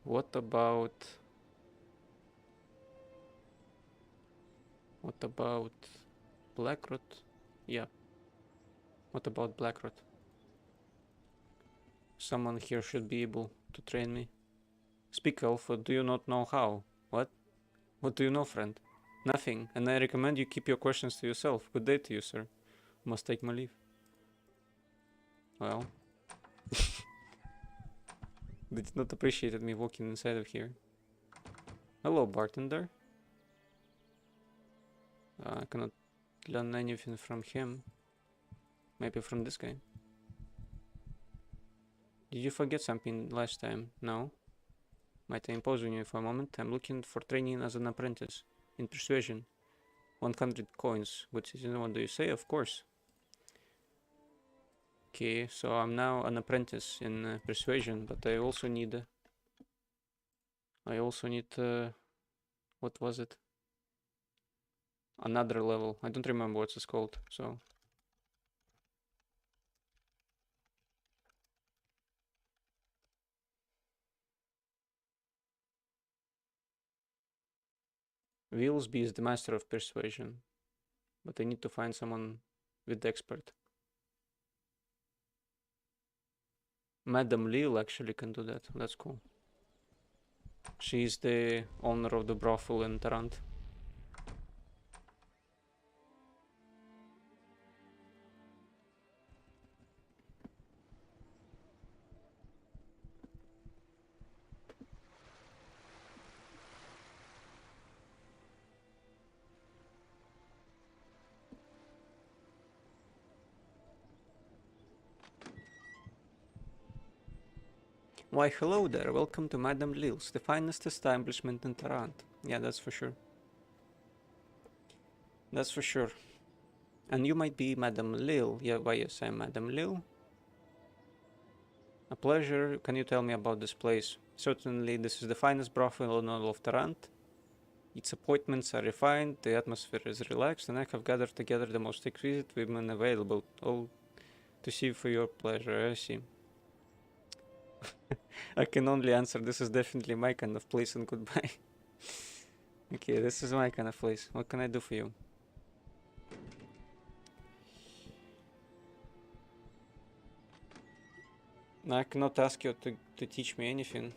A: What about Blackrot? Yeah. What about Blackrot? Someone here should be able to train me. Speak, Elf, do you not know how? What? What do you know, friend? Nothing, and I recommend you keep your questions to yourself. Good day to you, sir. Must take my leave. Well. They did not appreciate me walking inside of here. Hello, bartender. I cannot learn anything from him. Maybe from this guy. Did you forget something last time? No? Might I impose on you for a moment? I'm looking for training as an apprentice. In persuasion. 100 coins. Good citizen, what do you say? Of course. Okay, so I'm now an apprentice in persuasion, but I also need... what was it? Another level. I don't remember what it's called, so... Willsby is the master of persuasion, but I need to find someone with the expert. Madame Lille actually can do that. That's cool. She's the owner of the brothel in Tarant. Why, hello there. Welcome to Madame Lille's, the finest establishment in Tarant. Yeah, that's for sure. That's for sure. And you might be Madame Lille. Yeah, why yes, I'm Madame Lille. A pleasure. Can you tell me about this place? Certainly, this is the finest brothel in all of Tarant. Its appointments are refined, the atmosphere is relaxed, and I have gathered together the most exquisite women available. All to see for your pleasure, I see. I can only answer, this is definitely my kind of place, and goodbye. Okay, this is my kind of place. What can I do for you? I cannot ask you to teach me anything.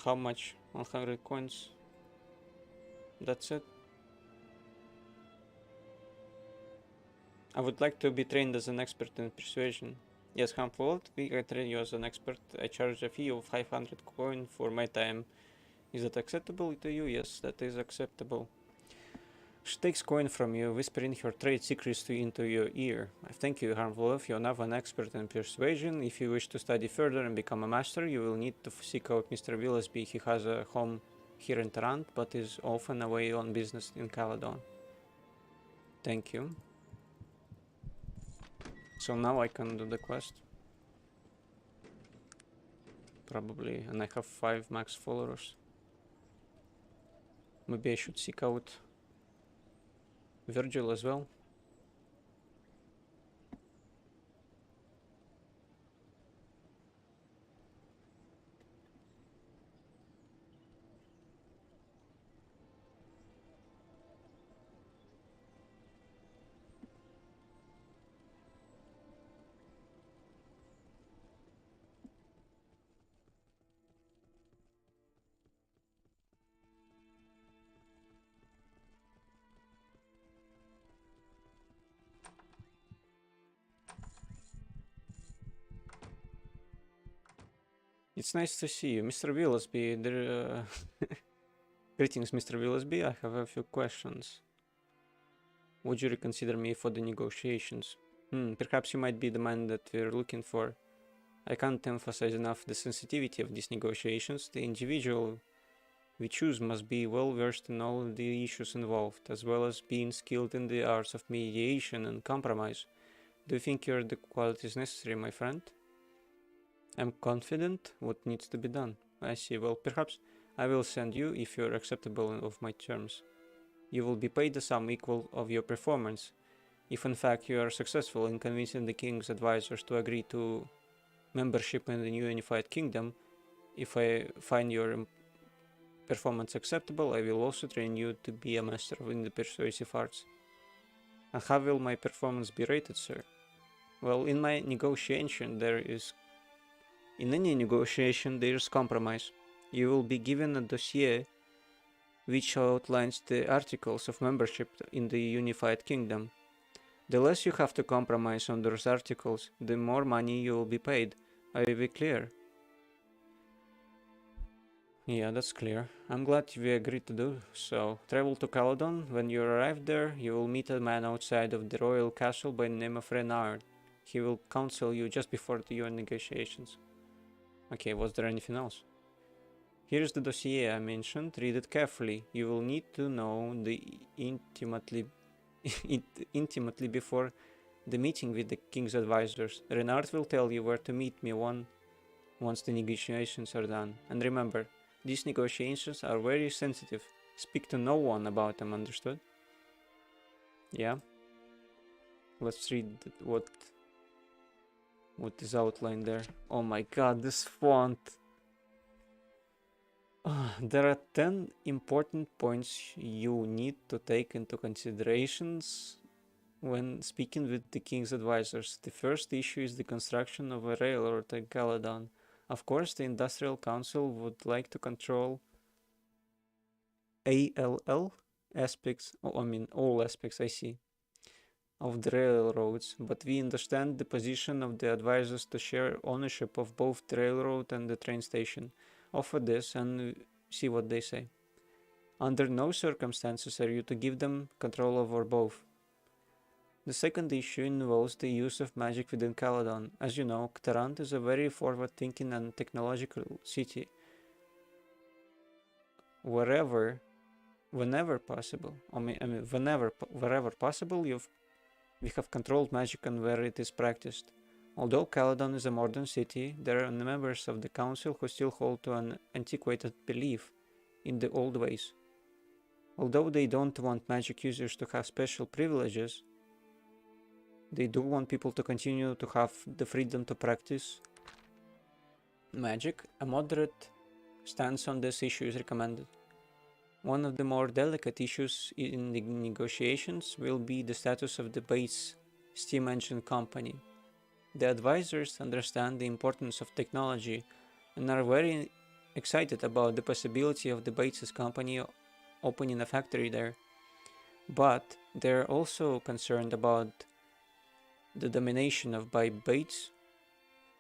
A: How much? 100 coins. That's it. I would like to be trained as an expert in persuasion. Yes, harmful. I train you as an expert. I charge a fee of 500 coin for my time. Is that acceptable to you? Yes, that is acceptable. She takes coin from you, whispering her trade secrets into your ear. I thank you, Harmful. You're now an expert in persuasion. If you wish to study further and become a master, you will need to seek out Mr. Willisby. He has a home here in Tarant, but is often away on business in Caledon. Thank you. So now I can do the quest. Probably, and I have 5 max followers. Maybe I should seek out Virgil as well. It's nice to see you, Mr. Willisby. Greetings, Mr. Willisby. I have a few questions. Would you reconsider me for the negotiations? Perhaps you might be the man that we're looking for. I can't emphasize enough the sensitivity of these negotiations. The individual we choose must be well versed in all of the issues involved, as well as being skilled in the arts of mediation and compromise. Do you think you're the qualities necessary, my friend? I'm confident what needs to be done. I see. Well, perhaps I will send you if you're acceptable of my terms. You will be paid a sum equal of your performance. If in fact you are successful in convincing the king's advisors to agree to membership in the new unified kingdom, if I find your performance acceptable, I will also train you to be a master in the persuasive arts. And how will my performance be rated, sir? Well, in my negotiation in any negotiation there is compromise. You will be given a dossier which outlines the articles of membership in the unified kingdom. The less you have to compromise on those articles, the more money you will be paid. Are we clear? Yeah, that's clear. I'm glad we agreed to do so. Travel to Caledon. When you arrive there, you will meet a man outside of the royal castle by the name of Renard. He will counsel you just before your negotiations. Okay, was there anything else? Here's the dossier I mentioned. Read it carefully. You will need to know the intimately before the meeting with the king's advisors. Renard will tell you where to meet me once the negotiations are done. And remember, these negotiations are very sensitive. Speak to no one about them, understood? Yeah. Let's read what is outlined there. Oh my god, this font. There are 10 important points you need to take into considerations when speaking with the king's advisors. The first issue is the construction of a railroad in Caledon. Of course, the Industrial Council would like to control all aspects, all aspects, I see, of the railroads, but we understand the position of the advisors to share ownership of both the railroad and the train station. Offer this and see what they say. Under no circumstances are you to give them control over both. The second issue involves the use of magic within Caledon. As you know, Tarant is a very forward-thinking and technological city. Wherever possible, wherever possible, we have controlled magic and where it is practiced. Although Caledon is a modern city, there are members of the council who still hold to an antiquated belief in the old ways. Although they don't want magic users to have special privileges, they do want people to continue to have the freedom to practice magic. A moderate stance on this issue is recommended. One of the more delicate issues in the negotiations will be the status of the base steam engine company. The advisors understand the importance of technology and are very excited about the possibility of the Bates' company opening a factory there. But they're also concerned about the domination of by Bates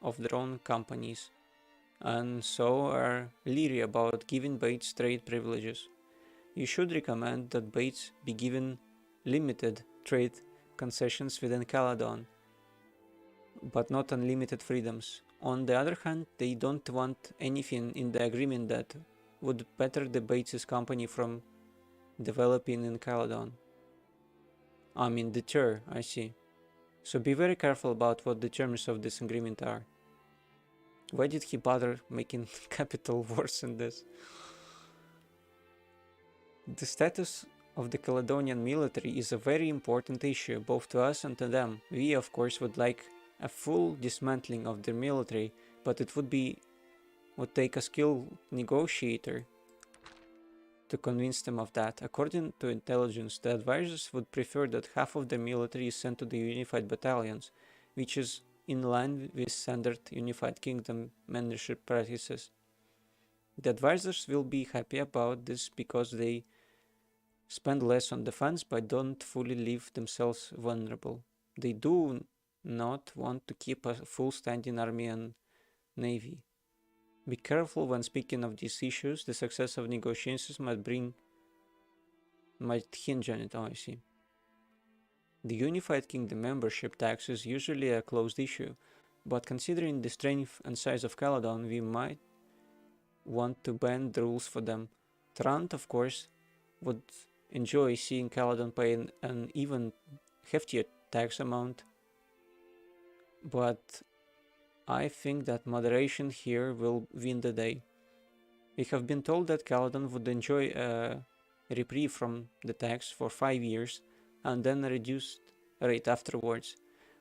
A: of their own companies, and so are leery about giving Bates trade privileges. You should recommend that Bates be given limited trade concessions within Caledon, but not unlimited freedoms. On the other hand, they don't want anything in the agreement that would better the Bates' company from developing in Caledon. I mean, deter, I see. So be very careful about what the terms of this agreement are. Why did he bother making capital worse in this? The status of the Caledonian military is a very important issue, both to us and to them. We, of course, would like a full dismantling of their military, but it would take a skilled negotiator to convince them of that. According to intelligence, the advisors would prefer that half of their military is sent to the unified battalions, which is in line with standard unified kingdom membership practices. The advisors will be happy about this because they spend less on defense but don't fully leave themselves vulnerable. They do not want to keep a full standing army and navy. Be careful when speaking of these issues. The success of negotiations might hinge on it. Oh, I see. The Unified Kingdom membership tax is usually a closed issue, but considering the strength and size of Caledon, we might want to bend the rules for them. Trant, of course, would enjoy seeing Caledon pay an even heftier tax amount, but I think that moderation here will win the day. We have been told that Caledon would enjoy a reprieve from the tax for 5 years and then a reduced rate afterwards,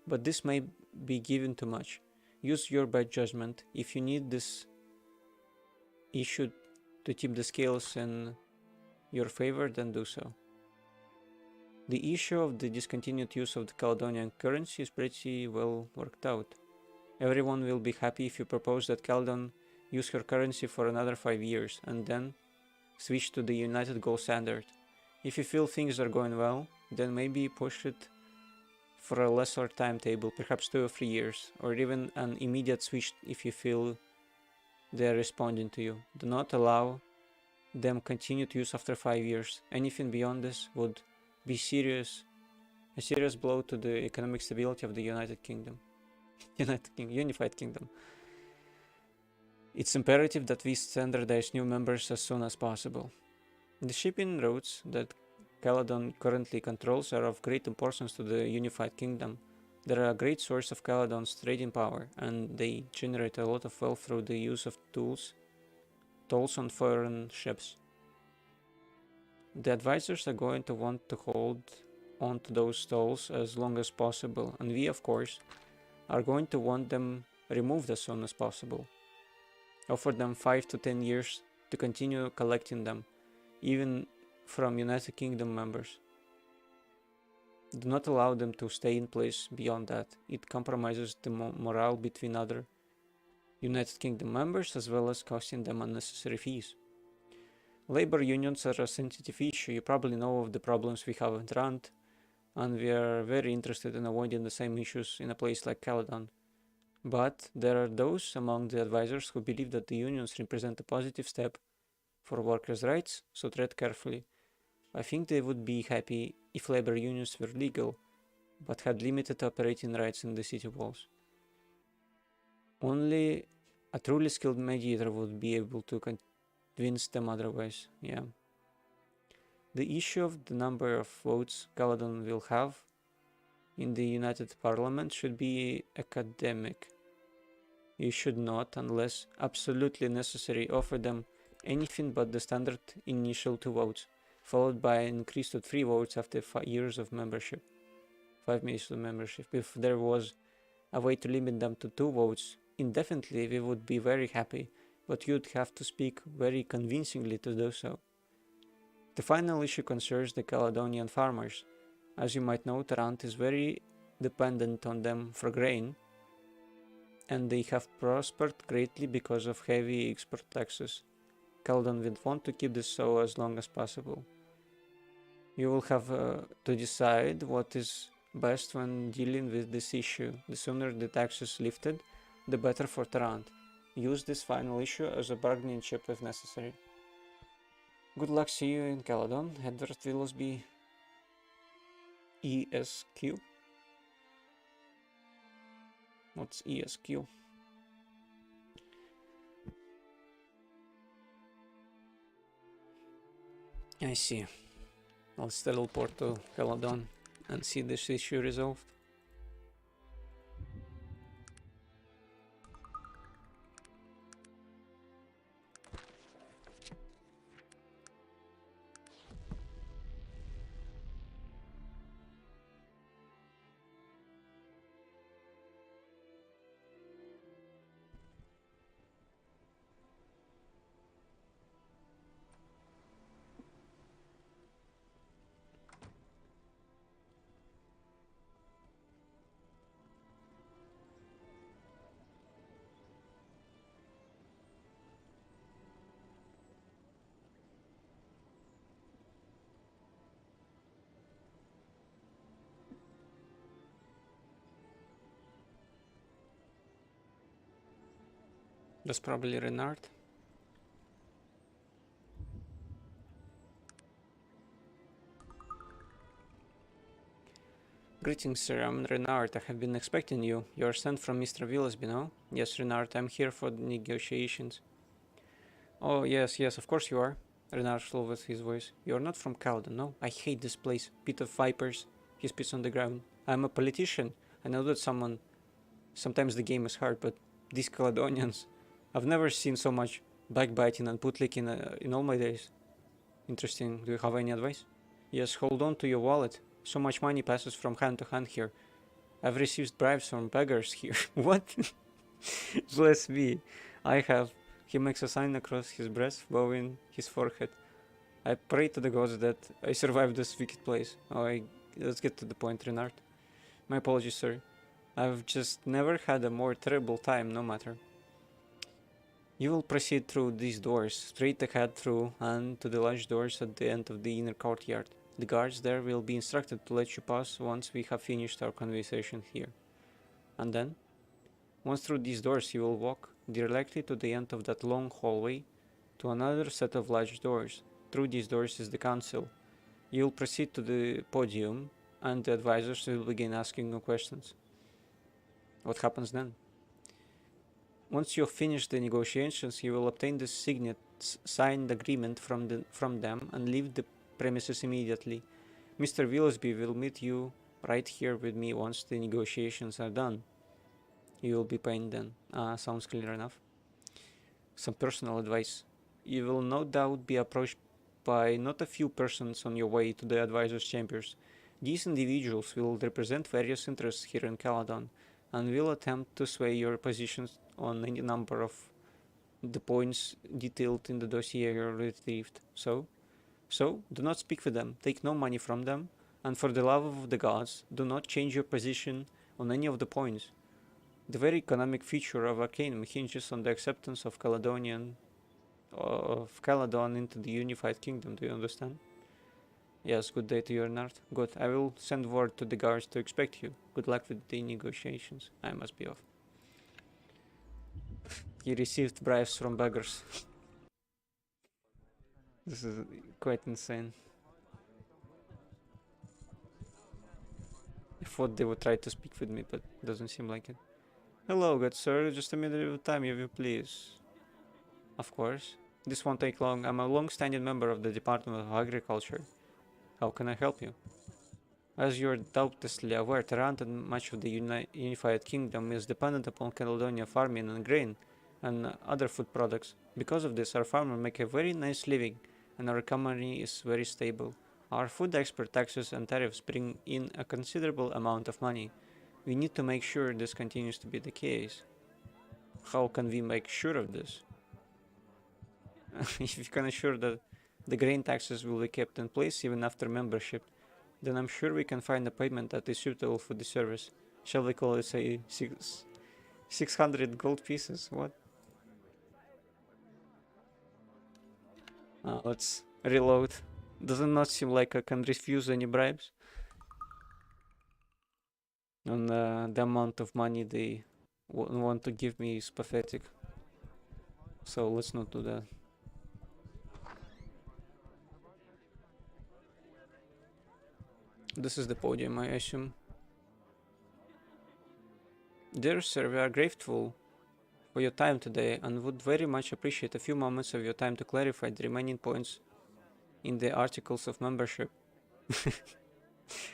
A: but this may be given too much. Use your bad judgment. If you need this issue to tip the scales in your favor, then do so. The issue of the discontinued use of the Caledonian currency is pretty well worked out. Everyone will be happy if you propose that Caledon use her currency for another 5 years and then switch to the United Gold Standard. If you feel things are going well, then maybe push it for a lesser timetable, perhaps 2 or 3 years, or even an immediate switch if you feel they are responding to you. Do not allow them continued use after 5 years. Anything beyond this would be a serious blow to the economic stability of the United Kingdom. Unified Kingdom. It's imperative that we standardize new members as soon as possible. The shipping routes that Caledon currently controls are of great importance to the Unified Kingdom. They are a great source of Caledon's trading power, and they generate a lot of wealth through the use of tolls on foreign ships. The advisors are going to want to hold on to those tolls as long as possible, and we, of course, are going to want them removed as soon as possible. Offer them 5 to 10 years to continue collecting them, even from United Kingdom members. Do not allow them to stay in place beyond that. It compromises the morale between other United Kingdom members as well as costing them unnecessary fees. Labor unions are a sensitive issue. You probably know of the problems we have at Rand, and we are very interested in avoiding the same issues in a place like Caledon. But there are those among the advisors who believe that the unions represent a positive step for workers' rights, so tread carefully. I think they would be happy if labor unions were legal, but had limited operating rights in the city walls. Only a truly skilled mediator would be able to convince them otherwise, yeah. The issue of the number of votes Caledon will have in the United Parliament should be academic. You should not, unless absolutely necessary, offer them anything but the standard initial 2 votes, followed by an increase to 3 votes after 5 years of membership. 5 years of membership. If there was a way to limit them to 2 votes indefinitely, we would be very happy, but you'd have to speak very convincingly to do so. The final issue concerns the Caledonian farmers. As you might know, Tarant is very dependent on them for grain, and they have prospered greatly because of heavy export taxes. Caledon will want to keep this so as long as possible. You will have to decide what is best when dealing with this issue. The sooner the tax is lifted, the better for Tarant. Use this final issue as a bargaining chip if necessary. Good luck, see you in Caledon. Edward Willesby, ESQ. What's ESQ? I see. Let's teleport to Caledon and see this issue resolved. That's probably Renard. Greetings, sir. I'm Renard. I have been expecting you. You are sent from Mr. Willesby, no? Yes, Renard. I'm here for the negotiations. Oh, yes, of course you are. Renard lowered his voice. You are not from Caledon, no? I hate this place. Pit of vipers. He spits on the ground. I'm a politician. I know that sometimes the game is hard, but these Caledonians... I've never seen so much backbiting and bootlicking in all my days. Interesting. Do you have any advice? Yes, hold on to your wallet. So much money passes from hand to hand here. I've received bribes from beggars here. What? Bless me. I have. He makes a sign across his breast, bowing his forehead. I pray to the gods that I survive this wicked place. Let's get to the point, Renard. My apologies, sir. I've just never had a more terrible time, no matter. You will proceed through these doors, straight ahead through and to the large doors at the end of the inner courtyard. The guards there will be instructed to let you pass once we have finished our conversation here. And then, once through these doors, you will walk directly to the end of that long hallway to another set of large doors. Through these doors is the council. You will proceed to the podium, and the advisors will begin asking you questions. What happens then? Once you finish the negotiations, you will obtain the signed agreement from them and leave the premises immediately. Mr. Willesby will meet you right here with me once the negotiations are done. You will be paying then. Sounds clear enough. Some personal advice. You will no doubt be approached by not a few persons on your way to the advisors' chambers. These individuals will represent various interests here in Caledon and will attempt to sway your positions on any number of the points detailed in the dossier you retrieved. So, do not speak with them, take no money from them, and for the love of the gods, do not change your position on any of the points. The very economic feature of Arcanum hinges on the acceptance of Caledon into the unified kingdom, do you understand? Yes, good day to you, Renard. Good, I will send word to the guards to expect you. Good luck with the negotiations. I must be off. He received bribes from beggars. This is quite insane. I thought they would try to speak with me, but doesn't seem like it. Hello, good sir. Just a minute of time, if you please. Of course. This won't take long. I'm a long-standing member of the Department of Agriculture. How can I help you? As you're doubtlessly aware, Tarant and much of the unified kingdom is dependent upon Caledonia farming and grain and other food products. Because of this, our farmers make a very nice living, and our economy is very stable. Our food export taxes and tariffs bring in a considerable amount of money. We need to make sure this continues to be the case. How can we make sure of this? If you can assure that the grain taxes will be kept in place even after membership, then I'm sure we can find a payment that is suitable for the service. Shall we call it, say, 600 gold pieces? What? Let's reload. Does it not seem like I can refuse any bribes? And the amount of money they want to give me is pathetic. So let's not do that. This is the podium, I assume. Dear sir, we are grateful for your time today and would very much appreciate a few moments of your time to clarify the remaining points in the articles of membership.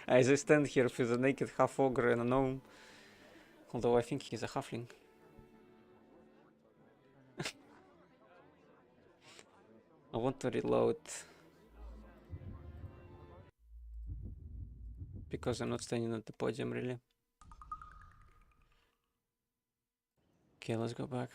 A: As I stand here with a naked half ogre and a gnome, although I think he's a halfling. I want to reload because I'm not standing at the podium really. Okay, let's go back.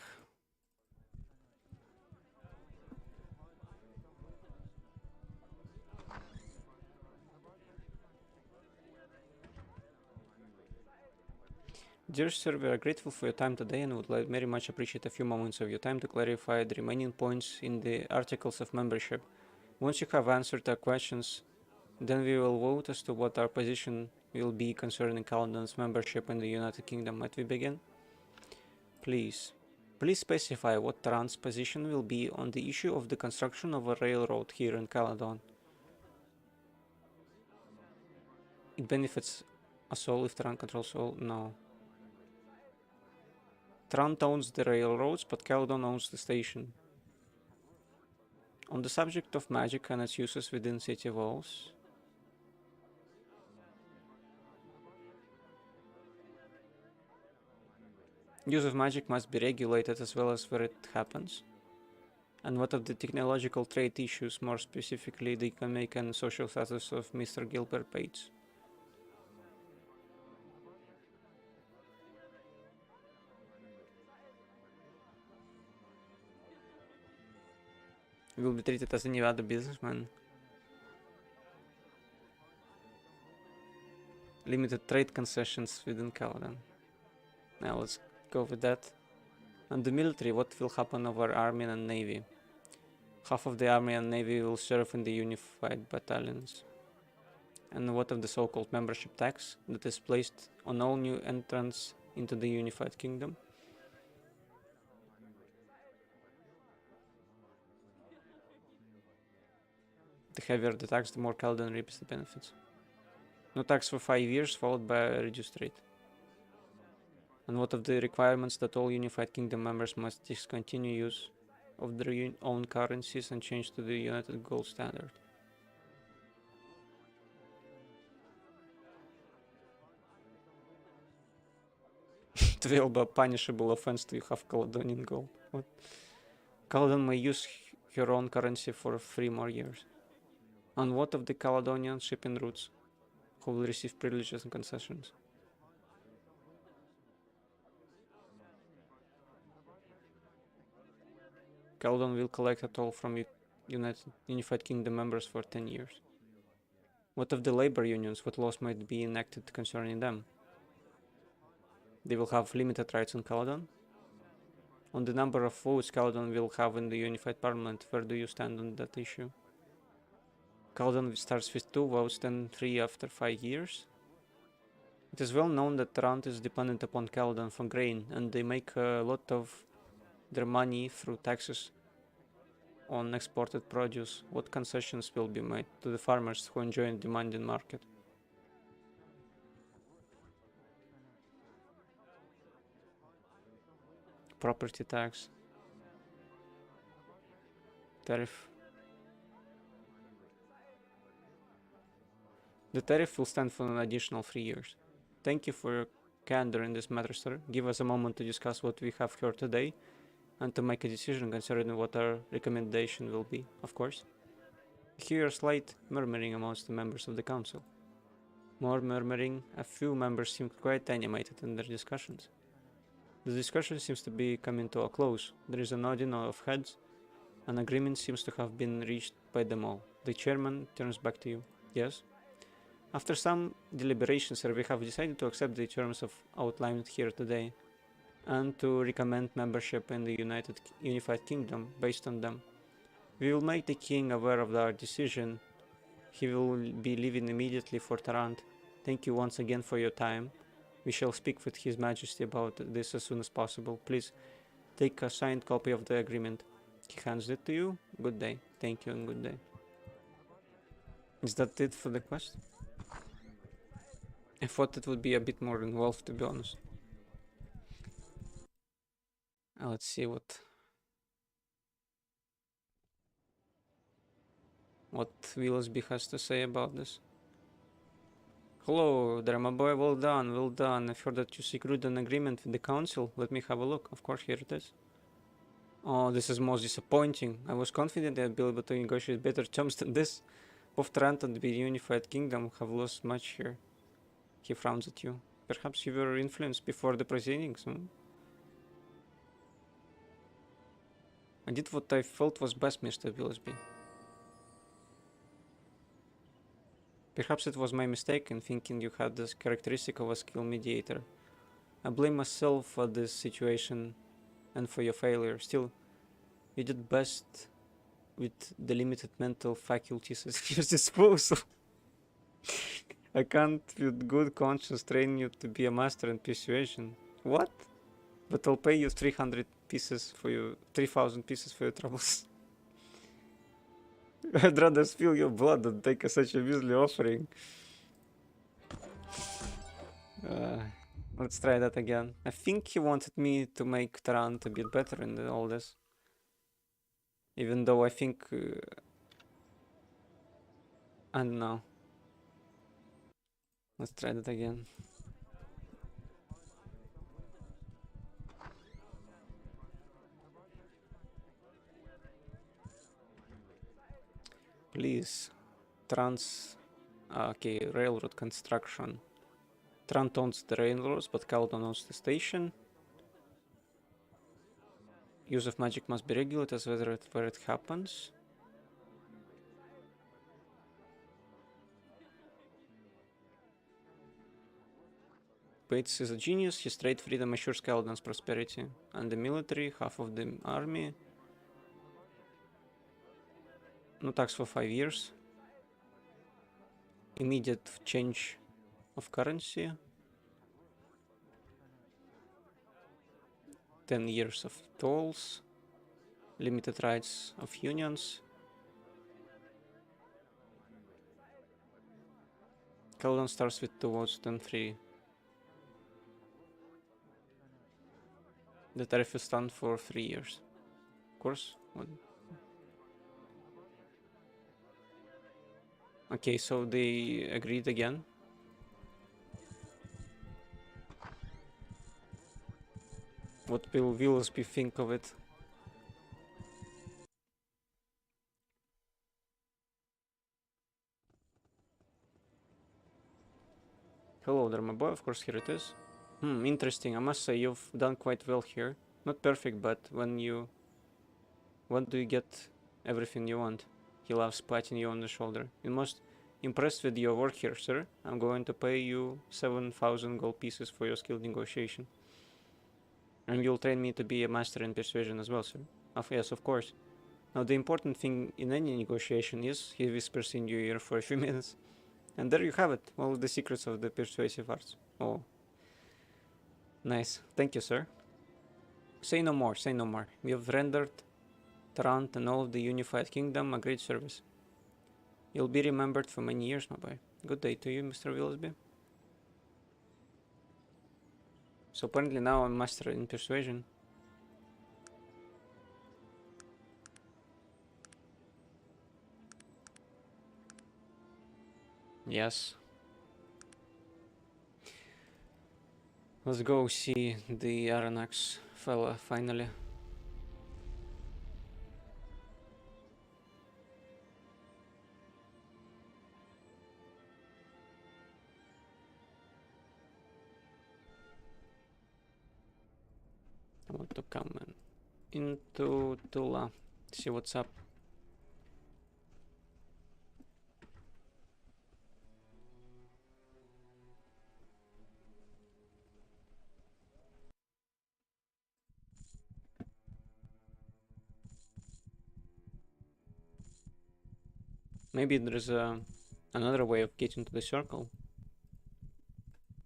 A: Dear sir, we are grateful for your time today and would very much appreciate a few moments of your time to clarify the remaining points in the articles of membership. Once you have answered our questions, then we will vote as to what our position will be concerning Caledon's membership in the United Kingdom. Might we begin? Please specify what Tran's position will be on the issue of the construction of a railroad here in Caledon. It benefits us all if Tran controls all? No. Tran owns the railroads, but Caledon owns the station. On the subject of magic and its uses within city walls, use of magic must be regulated as well as where it happens. And what of the technological trade issues, more specifically the economic and social status of Mr. Gilbert Bates? Will be treated as any other businessman. Limited trade concessions within Caledon. Now let's go with that. And the military, what will happen over army and navy? Half of the army and navy will serve in the unified battalions. And what of the so-called membership tax that is placed on all new entrants into the unified kingdom? The heavier the tax, the more Caledon reaps the benefits. No tax for 5 years, followed by a reduced rate. And what of the requirements that all unified kingdom members must discontinue use of their own currencies and change to the United Gold Standard? It will be a punishable offense to have Caledonian gold. What? Caledon may use her own currency for 3 more years. And what of the Caledonian shipping routes, who will receive privileges and concessions? Caledon will collect a toll from Unified Kingdom members for 10 years. What of the labor unions? What laws might be enacted concerning them? They will have limited rights in Caledon. On the number of votes Caledon will have in the Unified Parliament, where do you stand on that issue? Caledon starts with 2 votes, then 3 after 5 years. It is well known that Tarant is dependent upon Caledon for grain, and they make a lot of their money through taxes on exported produce. What concessions will be made to the farmers who enjoy a demanding market? Property tax. Tariff. The tariff will stand for an additional 3 years. Thank you for your candor in this matter, sir. Give us a moment to discuss what we have heard today and to make a decision concerning what our recommendation will be, of course. I hear a slight murmuring amongst the members of the council. More murmuring, a few members seem quite animated in their discussions. The discussion seems to be coming to a close. There is a nodding of heads. An agreement seems to have been reached by them all. The chairman turns back to you. Yes? After some deliberation, sir, we have decided to accept the terms of outlined here today, and to recommend membership in the Unified Kingdom based on them. We will make the king aware of our decision. He will be leaving immediately for Tarant. Thank you once again for your time. We shall speak with His Majesty about this as soon as possible. Please take a signed copy of the agreement. He hands it to you. Good day. Thank you and good day. Is that it for the quest? I thought it would be a bit more involved, to be honest. Let's see what Willesby has to say about this. Hello there, my boy. Well done, well done. I've heard that you secured an agreement with the council. Let me have a look. Of course, here it is. Oh, this is most disappointing. I was confident I'd be able to negotiate better terms than this. Both Tarant and the Unified Kingdom have lost much here. He frowns at you. Perhaps you were influenced before the proceedings, I did what I felt was best, Mr. Willesby. Perhaps it was my mistake in thinking you had this characteristic of a skilled mediator. I blame myself for this situation and for your failure. Still, you did best with the limited mental faculties at your disposal. I can't with good conscience train you to be a master in persuasion. What? But I'll pay you 300 pieces for your 3,000 pieces for your troubles. I'd rather spill your blood than take such a measly offering. Let's try that again. I think he wanted me to make Tarant a bit better in all this. Even though I think... I don't know. Let's try that again. Please. Okay, railroad construction. Trant owns the railroads, but Caldon owns the station. Use of magic must be regulated as where it happens. Bates is a genius. His trade freedom assures Caldon's prosperity. And the military, half of the army. No tax for 5 years. Immediate change of currency. 10 years of tolls. Limited rights of unions. Caldon starts with 2 votes, then 3. The tariff is stand for 3 years. Of course. Okay, so they agreed again. What will Willesby think of it? Hello there, my boy. Of course, here it is. Interesting. I must say you've done quite well here. Not perfect, but when do you get everything you want? He loves patting you on the shoulder. I'm most impressed with your work here, sir. I'm going to pay you 7,000 gold pieces for your skilled negotiation. And you'll train me to be a master in persuasion as well, sir. Yes, of course. Now, the important thing in any negotiation is, he whispers in your ear for a few minutes. And there you have it, all the secrets of the persuasive arts. Oh. Nice. Thank you, sir. Say no more, say no more. We have rendered Tarant and all of the Unified Kingdom a great service. You'll be remembered for many years, my boy. Good day to you, Mr. Willesby. So apparently now I'm master in persuasion. Yes. Let's go see the Aranax fella finally. I want to come into Tula, see what's up. Maybe there's another way of getting to the circle,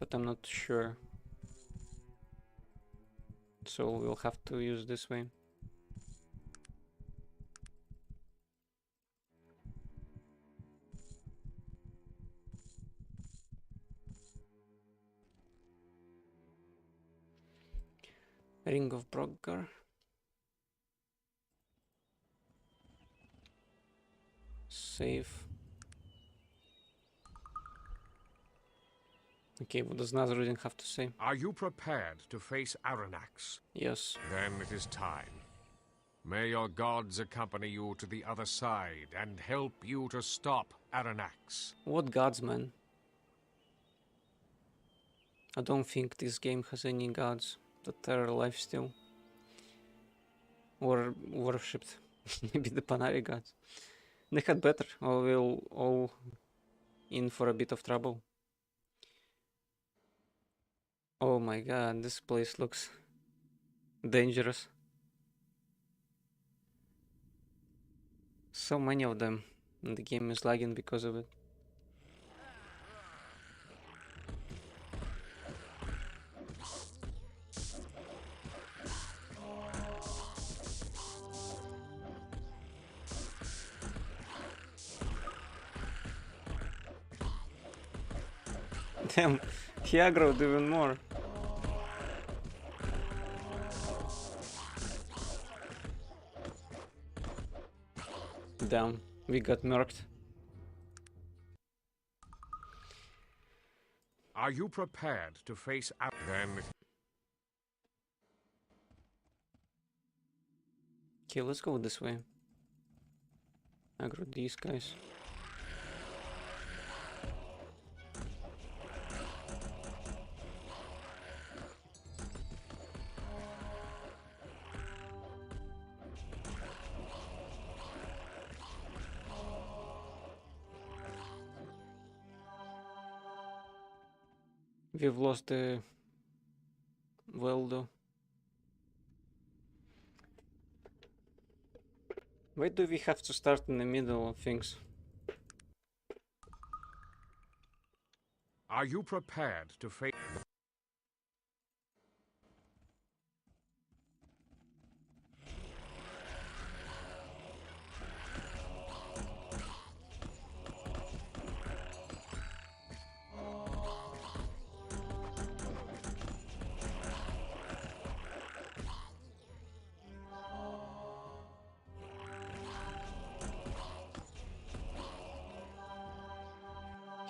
A: but I'm not sure. So we'll have to use this way. Ring of Brodgar. Save. Okay, what does Nazarudin have to say?
B: Are you prepared to face Aranax?
A: Yes.
B: Then it is time. May your gods accompany you to the other side and help you to stop Aranax.
A: What gods, man? I don't think this game has any gods that are alive still. Or worshipped. Maybe the Panari gods. They had better, or we'll all in for a bit of trouble. Oh my god, this place looks dangerous. So many of them, and the game is lagging because of it. Damn, he aggroed even more. Damn, we got murked.
B: Are you prepared to face Then
A: Okay, let's go this way. Aggro these guys. We've lost the well though. Why do we have to start in the middle of things?
B: are you prepared to face...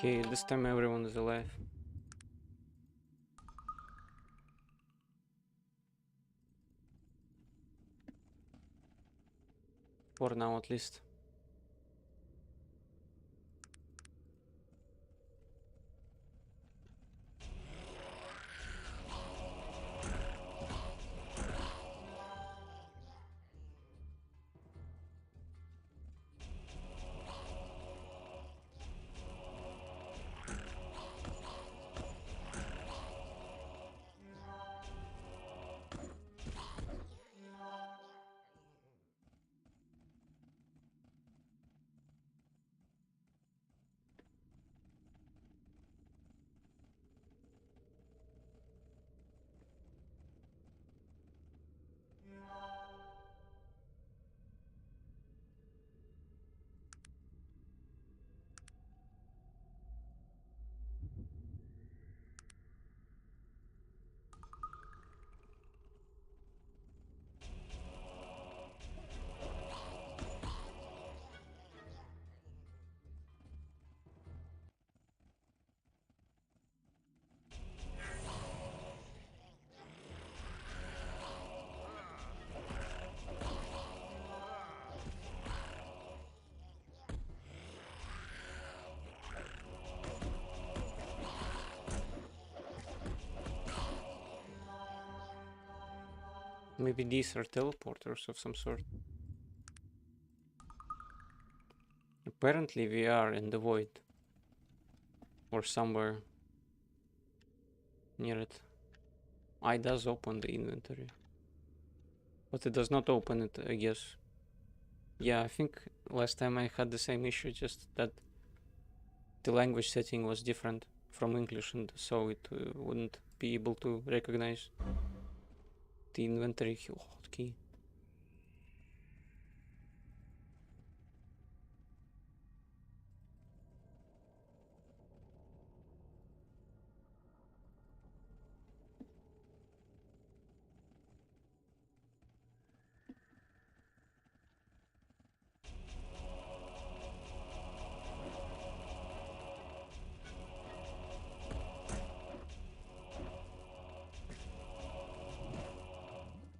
A: Okay, this time everyone is alive. For now at least. Maybe these are teleporters of some sort. Apparently we are in the void. Or somewhere near it. It does open the inventory. But it does not open it, I guess. Yeah, I think last time I had the same issue, just that the language setting was different from English, and so it wouldn't be able to recognize the inventory hotkey.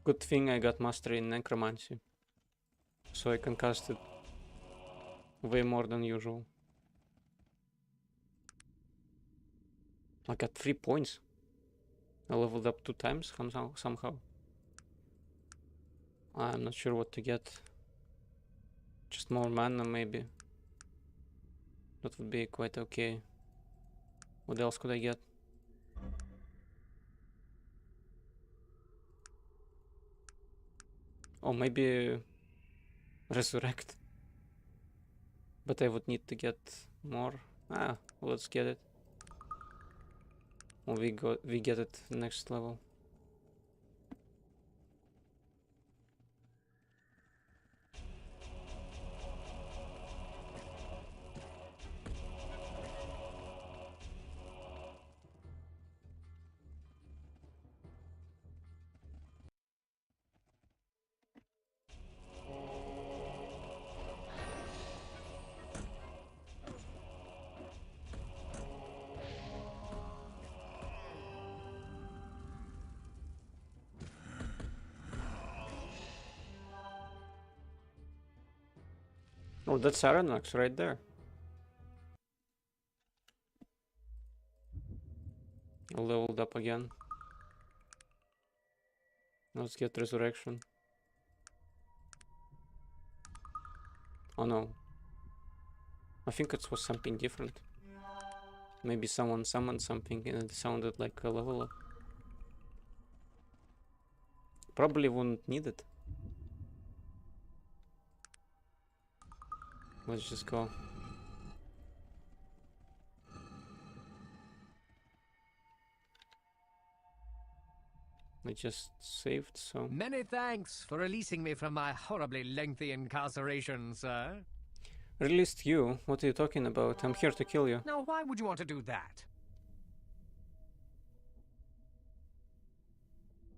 A: Good thing I got mastery in necromancy, so I can cast it way more than usual. I got 3 points. I leveled up 2 times somehow. I'm not sure what to get. Just more mana maybe. That would be quite okay. What else could I get? Oh, maybe resurrect. But I would need to get more. Let's get it. Well, we get it next level. Oh, that's Aranox right there. I leveled up again. Let's get resurrection. Oh no. I think it was something different. Maybe someone summoned something and it sounded like a level up. Probably wouldn't need it. Let's just go. I just saved, so...
D: Many thanks for releasing me from my horribly lengthy incarceration, sir.
A: Released you? What are you talking about? I'm here to kill you.
D: Now, why would you want to do that?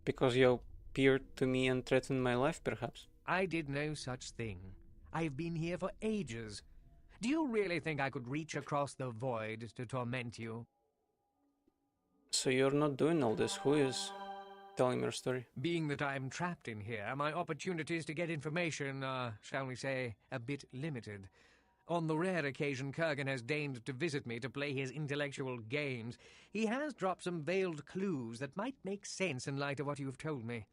A: Because you appeared to me and threatened my life, perhaps?
D: I did no such thing. I've been here for ages. Do you really think I could reach across the void to torment you?
A: So you're not doing all this. Who is telling your story?
D: Being that I'm trapped in here, my opportunities to get information are, shall we say, a bit limited. On the rare occasion Kurgan has deigned to visit me to play his intellectual games, he has dropped some veiled clues that might make sense in light of what you've told me.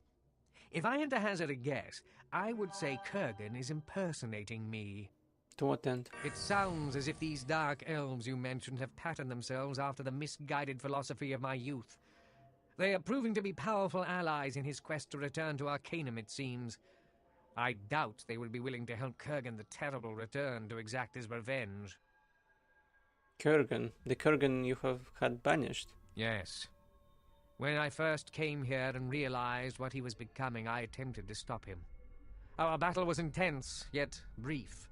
D: If I had to hazard a guess, I would say Kurgan is impersonating me.
A: To what end?
D: It sounds as if these dark elves you mentioned have patterned themselves after the misguided philosophy of my youth. They are proving to be powerful allies in his quest to return to Arcanum, it seems. I doubt they will be willing to help Kurgan the Terrible return to exact his revenge.
A: Kurgan? The Kurgan you have had banished?
D: Yes. When I first came here and realized what he was becoming, I attempted to stop him. Our battle was intense, yet brief.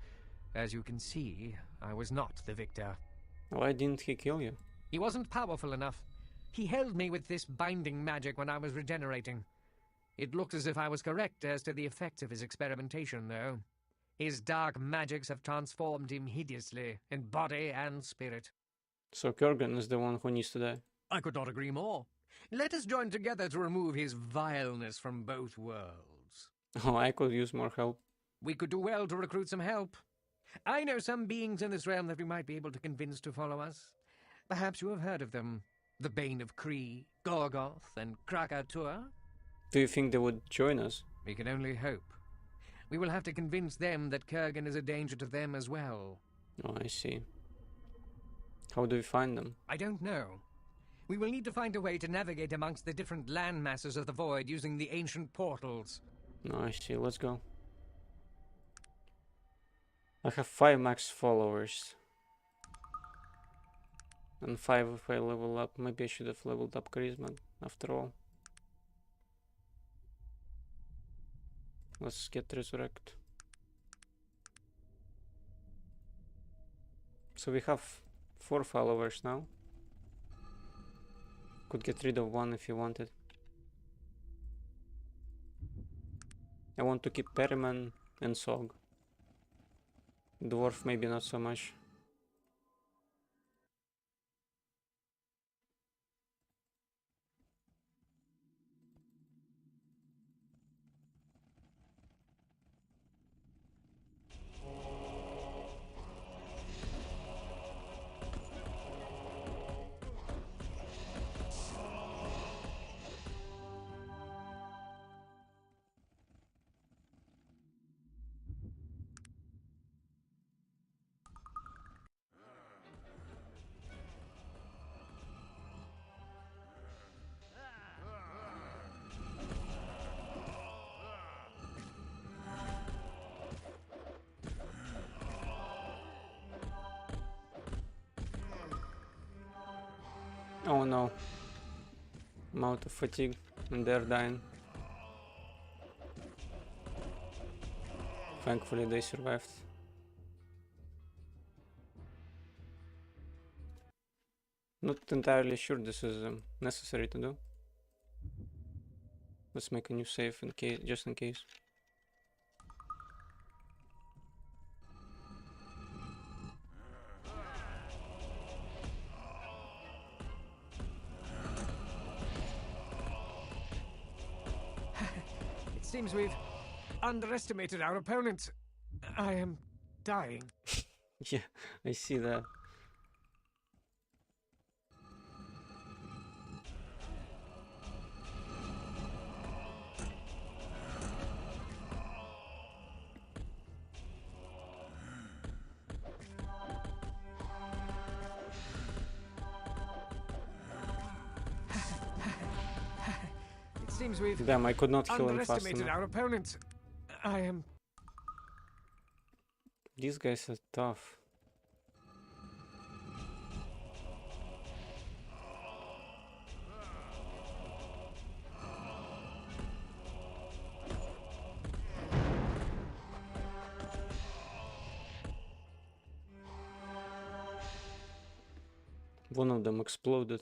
D: As you can see, I was not the victor.
A: Why didn't he kill you?
D: He wasn't powerful enough. He held me with this binding magic when I was regenerating. It looked as if I was correct as to the effects of his experimentation, though. His dark magics have transformed him hideously, in body and spirit.
A: So Kurgan is the one who needs to die?
D: I could not agree more. Let us join together to remove his vileness from both worlds.
A: Oh, I could use more help.
D: We could do well to recruit some help. I know some beings in this realm that we might be able to convince to follow us. Perhaps you have heard of them. The Bane of Kree, Gorgoth, and Krakatur.
A: Do you think they would join us?
D: We can only hope. We will have to convince them that Kurgan is a danger to them as well.
A: Oh, I see. How do we find them?
D: I don't know. We will need to find a way to navigate amongst the different land masses of the void using the ancient portals.
A: No, I see. Let's go. I have 5 max followers. And 5 if I level up. Maybe I should have leveled up charisma after all. Let's get resurrect. So we have 4 followers now. Could get rid of 1 if you wanted. I want to keep Perryman and Sog. Dwarf maybe not so much. Oh no. I'm out of fatigue and they're dying. Thankfully they survived. Not entirely sure this is necessary to do. Let's make a new save in case, just in case.
D: It seems we've underestimated our opponent. I am dying.
A: Yeah, I see that.
D: It seems we've
A: Damn, I could not heal him fast
D: underestimated
A: enough.
D: our opponent. I am.
A: These guys are tough. One of them exploded.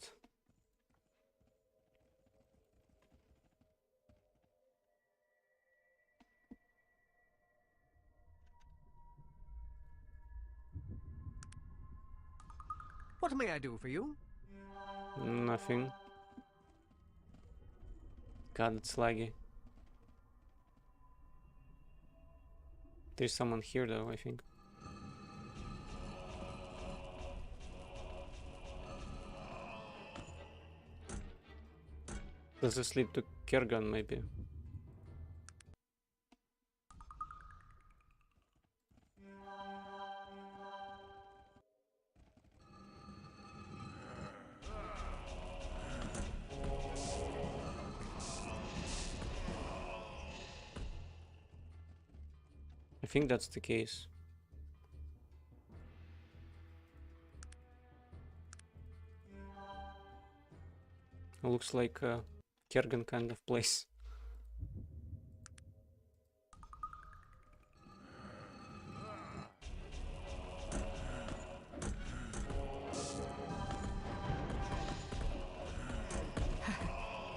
D: What may I do for you?
A: Nothing. God, it's laggy. There's someone here though, I think. Does this lead to Kergan maybe? I think that's the case. It looks like a Kergan kind of place.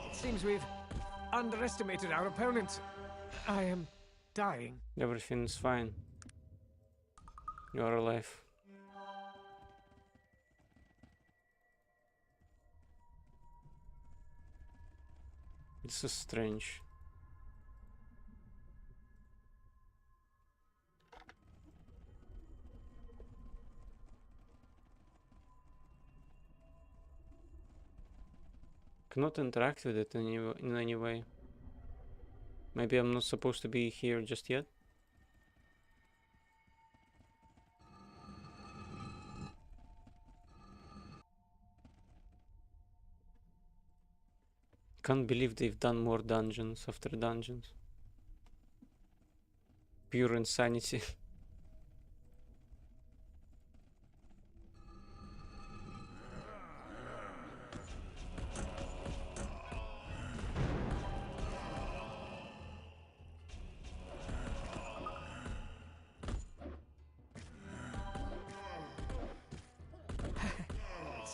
D: It seems we've underestimated our opponent. I am dying.
A: Everything's fine. You're alive. This is strange. Cannot interact with it in any way. Maybe I'm not supposed to be here just yet. Can't believe they've done more dungeons after dungeons. Pure insanity.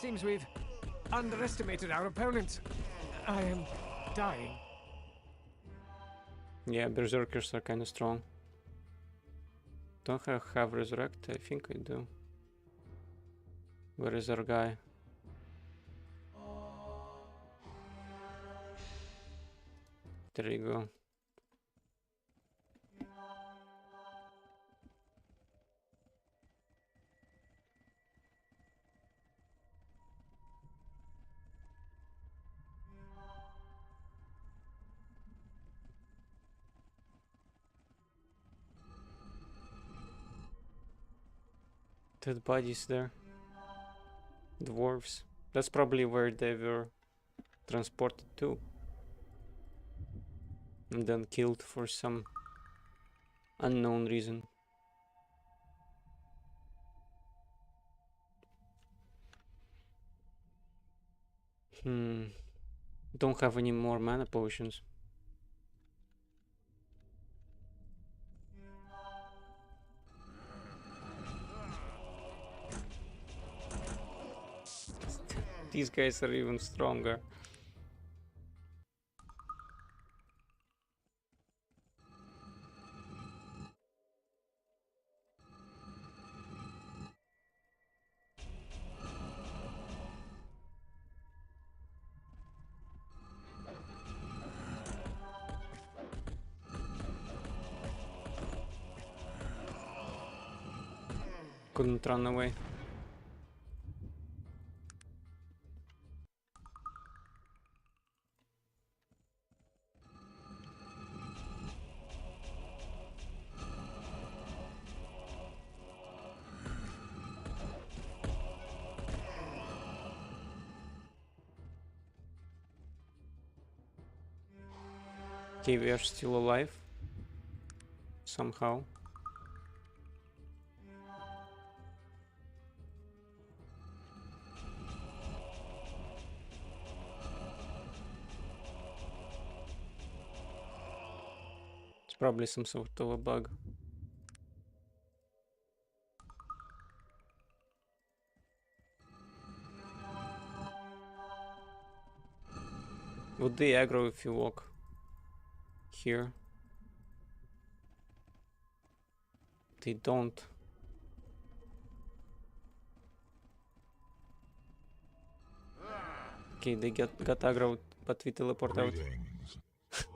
D: Seems we've underestimated our opponents. I am dying.
A: Yeah, berserkers are kind of strong. Don't I have resurrect? I think I do. Where is our guy? There you go. Dead bodies there. Dwarves. That's probably where they were transported to. And then killed for some unknown reason. Don't have any more mana potions. These guys are even stronger. Couldn't run away. Okay, we are still alive. Somehow. It's probably some sort of a bug. Would they aggro if you walk here? They don't. Okay, they got aggro, but we teleport out.
E: Greetings.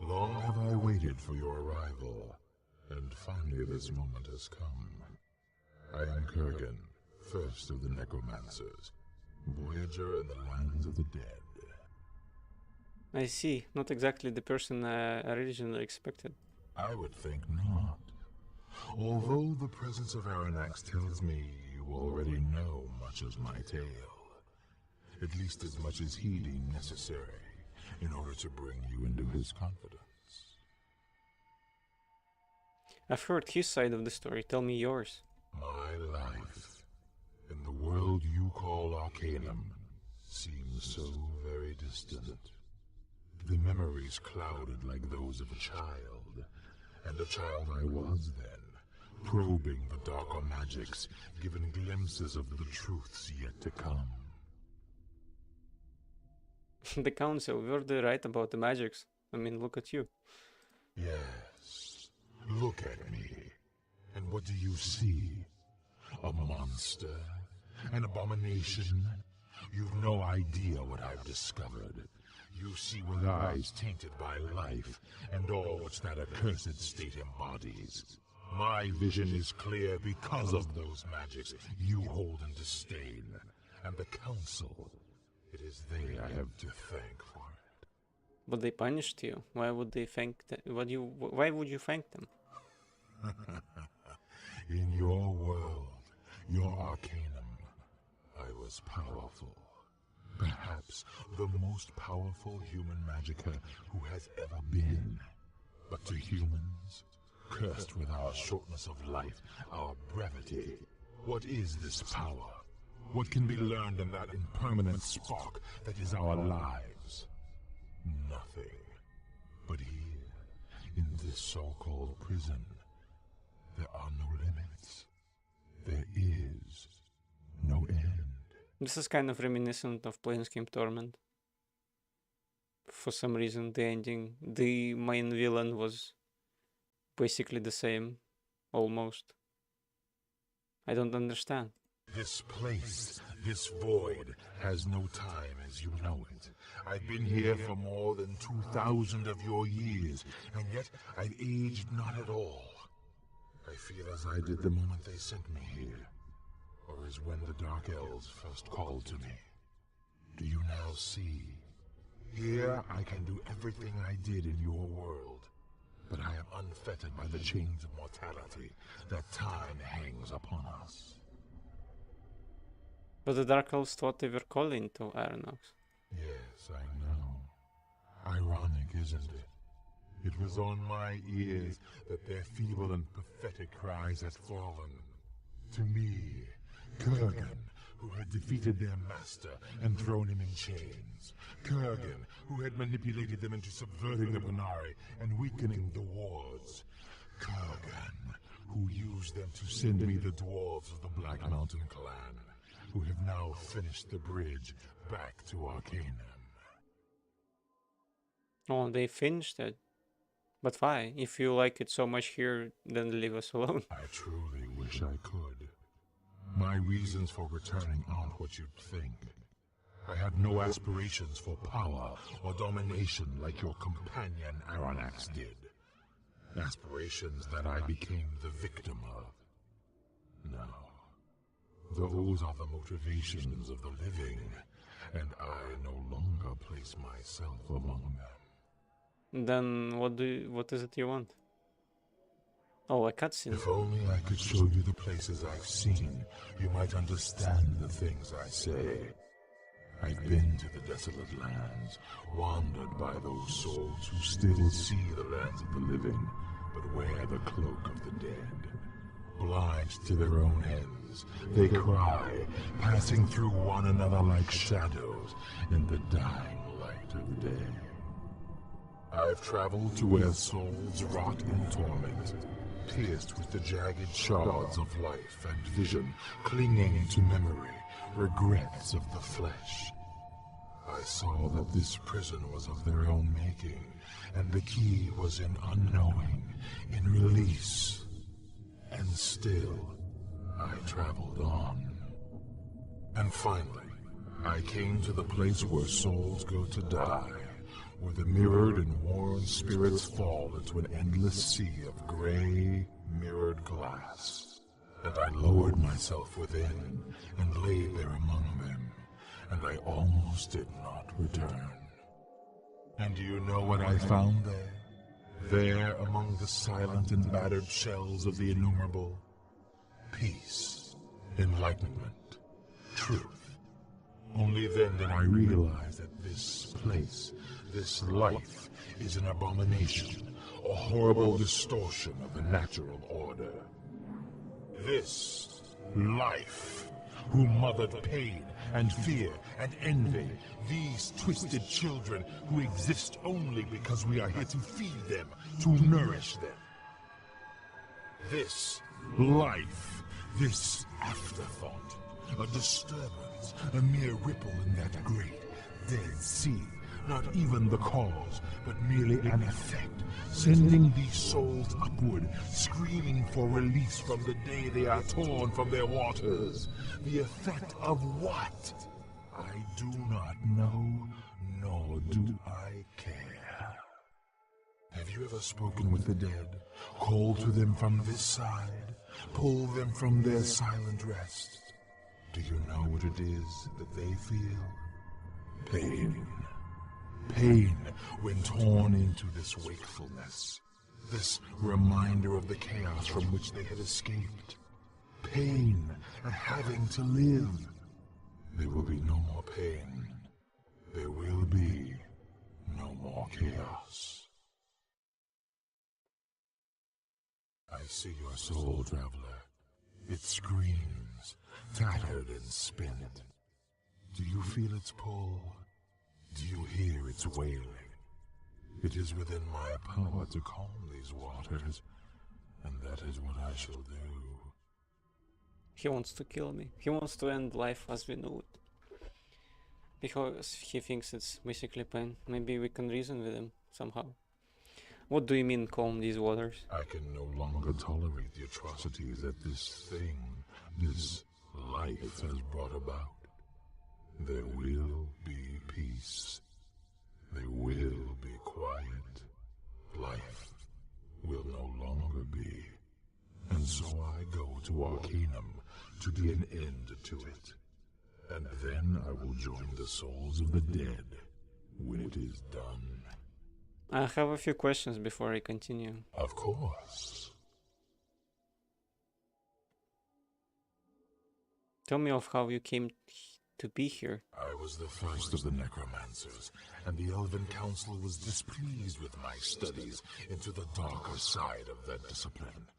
E: Long have I waited for your arrival, and finally this moment has come. I am Kurgan, first of the necromancers, voyager in the lands of the dead.
A: I see. Not exactly the person I originally expected.
E: I would think not. Although the presence of Aranax tells me you already know much of my tale. At least as much as he deemed necessary in order to bring you into his confidence.
A: I've heard his side of the story. Tell me yours.
E: My life in the world you call Arcanum seems so very distant. The memories clouded like those of a child, and a child I was then, probing the darker magics, given glimpses of the truths yet to come.
A: The council, were they right about the magics? I mean, look at you.
E: Yes, look at me. And what do you see? A monster? An abomination? You've no idea what I've discovered. You see with eyes tainted by life, and all which that accursed state embodies. My vision is clear because of those magics you hold in disdain, and the Council. It is they I have to thank for it.
A: But they punished you. Why would they thank them? Why would you thank them?
E: In your world, your Arcanum, I was powerful. Perhaps the most powerful human magicka who has ever been. But to humans, cursed with our shortness of life, our brevity, what is this power? What can be learned in that impermanent spark that is our lives? Nothing. But here, in this so-called prison, there are no limits. There is no end.
A: This is kind of reminiscent of Planescape Torment. For some reason, the ending, the main villain was basically the same, almost. I don't understand.
E: This place, this void, has no time as you know it. I've been here for more than 2,000 of your years, and yet I've aged not at all. I feel as I did the moment they sent me here, or as when the Dark Elves first called to me. Do you now see? Here I can do everything I did in your world, but I am unfettered by the chains of mortality that time hangs upon us.
A: But the Dark Elves thought they were calling to Aranox.
E: Yes, I know. Ironic, isn't it? It was on my ears that their feeble and pathetic cries had fallen. To me, Kurgan, who had defeated their master and thrown him in chains. Kurgan, who had manipulated them into subverting the Bonari and weakening the wards. Kurgan, who used them to send me the dwarves of the Black Mountain clan, who have now finished the bridge back to Arcanum.
A: Oh, they finished it. But why? If you like it so much here, then leave us alone.
E: I truly wish I could. My reasons for returning aren't what you'd think. I had no aspirations for power or domination like your companion Aranax did. Aspirations that I became the victim of. No. Those are the motivations of the living, and I no longer place myself among them.
A: Then what is it you want? Oh, a cutscene.
E: If only I could show you the places I've seen, you might understand the things I say. I've been to the desolate lands, wandered by those souls who still see the lands of the living, but wear the cloak of the dead. Blind to their own ends, they cry, passing through one another like shadows in the dying light of day. I've traveled to where souls rot in torment, pierced with the jagged shards of life and vision, clinging to memory, regrets of the flesh. I saw that this prison was of their own making, and the key was in unknowing, in release. And still, I traveled on. And finally, I came to the place where souls go to die, where the mirrored and worn spirits fall into an endless sea of gray, mirrored glass. And I lowered myself within, and lay there among them, and I almost did not return. And do you know what I found there? There, among the silent and battered shells of the innumerable, peace, enlightenment, truth. Only then did I realize that this place, this life, is an abomination, a horrible distortion of the natural order. This life, who mothered pain and fear and envy, these twisted children who exist only because we are here to feed them, to nourish them. This life, this afterthought, a disturbance, a mere ripple in that great, dead sea, not even the cause, but merely an effect, sending these souls upward, screaming for release from the day they are torn from their waters. The effect of what? I do not know, nor do I care. Have you ever spoken with the dead, called to them from this side, pulled them from their silent rest? Do you know what it is that they feel? Pain. Pain when torn into this wakefulness, this reminder of the chaos from which they had escaped. Pain at having to live. There will be no more pain. There will be no more chaos. I see your soul, traveler. It screams, tattered and spent. Do you feel its pull? Do you hear its wailing? It is within my power to calm these waters, and that is what I shall do.
A: He wants to kill me. He wants to end life as we know it. Because he thinks it's basically pain. Maybe we can reason with him somehow. What do you mean, calm these waters?
E: I can no longer tolerate the atrocities that this thing, this life has brought about. There will be peace. There will be quiet. Life will no longer be. And so I go to Arcanum to be an end to it. And then I will join the souls of the dead when it is done.
A: I have a few questions before I continue.
E: Of course.
A: Tell me of how you came to be here.
E: I was the first of the necromancers, and the Elven Council was displeased with my studies into the darker side of that discipline.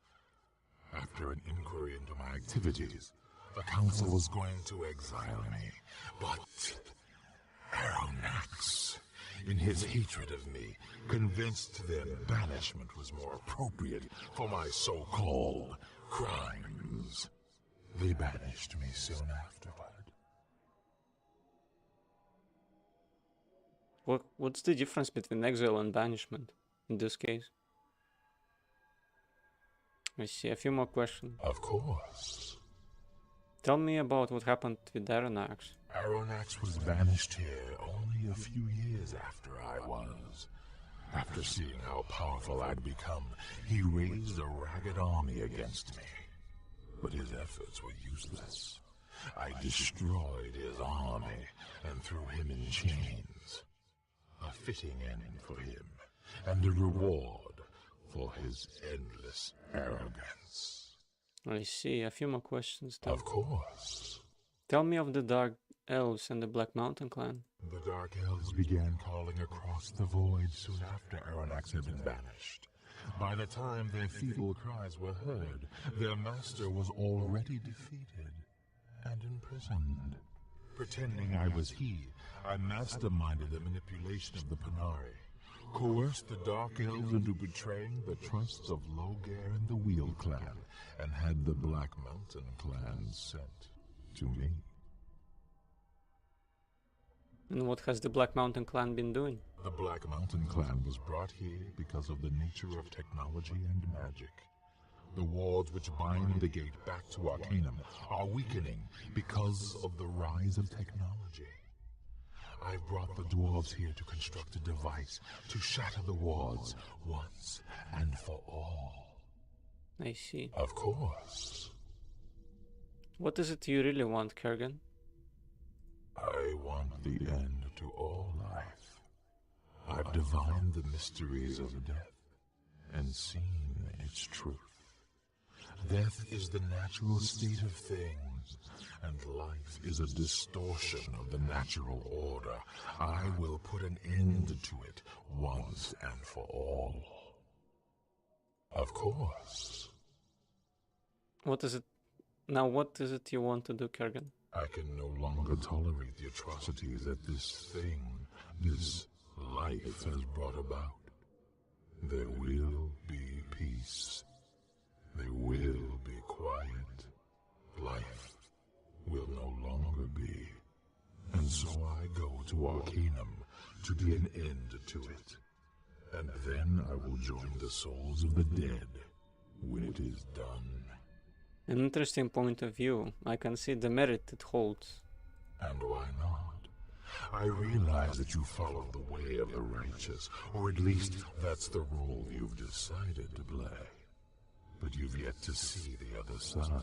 E: After an inquiry into my activities, the Council was going to exile me, but Aronax, in his hatred of me, convinced them banishment was more appropriate for my so-called crimes. They banished me soon afterward.
A: What's the difference between exile and banishment in this case? I see. A few more questions.
E: Of course.
A: Tell me about what happened with Aronax.
E: Aronax was banished here only a few years after I was. After seeing how powerful I'd become, he raised a ragged army against me. But his efforts were useless. I destroyed his army and threw him in chains. A fitting end for him, and a reward for his endless arrogance.
A: I see. A few more questions though.
E: Of course.
A: Tell me of the Dark Elves and the Black Mountain clan.
E: The Dark Elves began calling across the void soon after Aronax had been banished. By the time their feeble cries were heard, their master was already defeated and imprisoned. Pretending I was he, I masterminded the manipulation of the Panari, coerced the Dark Elves into betraying the trusts of Logair and the Wheel Clan, and had the Black Mountain Clan sent to me.
A: And what has the Black Mountain clan been doing?
E: The Black Mountain Clan was brought here because of the nature of technology and magic. The wards which bind the gate back to Arcanum are weakening because of the rise of technology. I've brought the dwarves here to construct a device to shatter the wards once and for all.
A: I see.
E: Of course.
A: What is it you really want, Kurgan?
E: I want the end to all life. I've divined the mysteries of death and seen its truth. Death is the natural state of things, and life is a distortion of the natural order. I will put an end to it once and for all. Of course.
A: What is it? Now, what is it you want to do, Kurgan?
E: I can no longer tolerate the atrocities that this thing, this life has brought about. There will be peace. There will be quiet. Life will no longer be. And so I go to Arcanum to be an end to it. And then I will join the souls of the dead when it is done.
A: An interesting point of view. I can see the merit it holds.
E: And why not? I realize that you follow the way of the righteous, or at least that's the role you've decided to play. But you've yet to see the other side.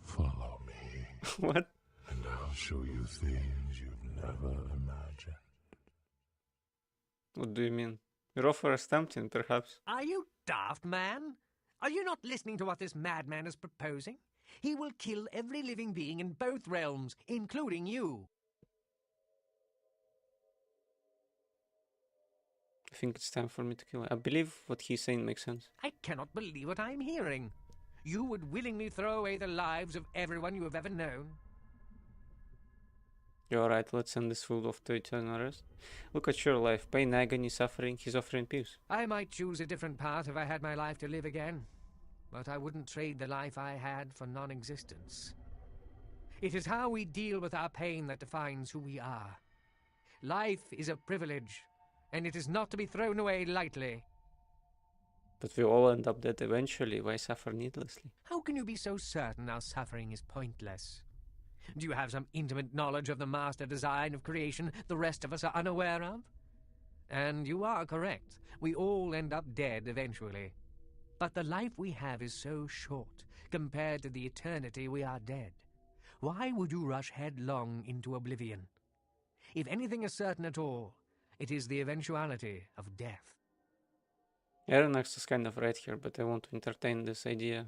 E: Follow me.
A: What?
E: And I'll show you things you've never imagined.
A: What do you mean? You're off for a stamping, perhaps?
D: Are you daft, man? Are you not listening to what this madman is proposing? He will kill every living being in both realms, including you.
A: I think it's time for me to kill him. I believe what he's saying makes sense.
D: I cannot believe what I'm hearing. You would willingly throw away the lives of everyone you have ever known?
A: You're alright, let's send this fool off to eternal rest. Look at your life. Pain, agony, suffering. He's offering peace.
D: I might choose a different path if I had my life to live again. But I wouldn't trade the life I had for non-existence. It is how we deal with our pain that defines who we are. Life is a privilege, and it is not to be thrown away lightly.
A: But we all end up dead eventually. Why suffer needlessly?
D: How can you be so certain our suffering is pointless? Do you have some intimate knowledge of the master design of creation the rest of us are unaware of? And you are correct. We all end up dead eventually. But the life we have is so short compared to the eternity we are dead. Why would you rush headlong into oblivion? If anything is certain at all, it is the eventuality of death.
A: Aronnax is kind of right here, but I want to entertain this idea.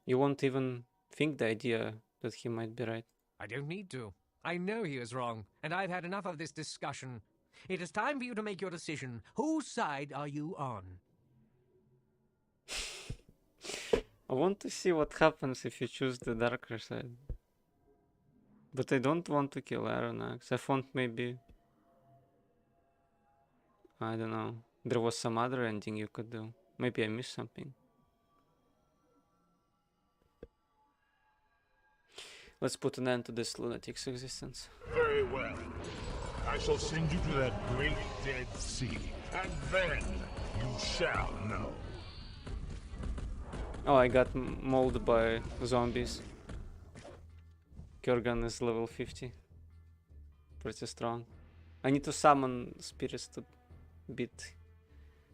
A: You won't even think the idea that he might be right.
D: I don't need to. I know he is wrong, and I've had enough of this discussion. It is time for you to make your decision. Whose side are you on?
A: I want to see what happens if you choose the darker side. But I don't want to kill Aronnax. I thought maybe... I don't know. There was some other ending you could do. Maybe I missed something. Let's put an end to this lunatic's existence.
E: Very well. I shall send you to that great dead sea, and then you shall know.
A: Oh, I got mauled by zombies. Kurgan is level 50. Pretty strong. I need to summon spirits to beat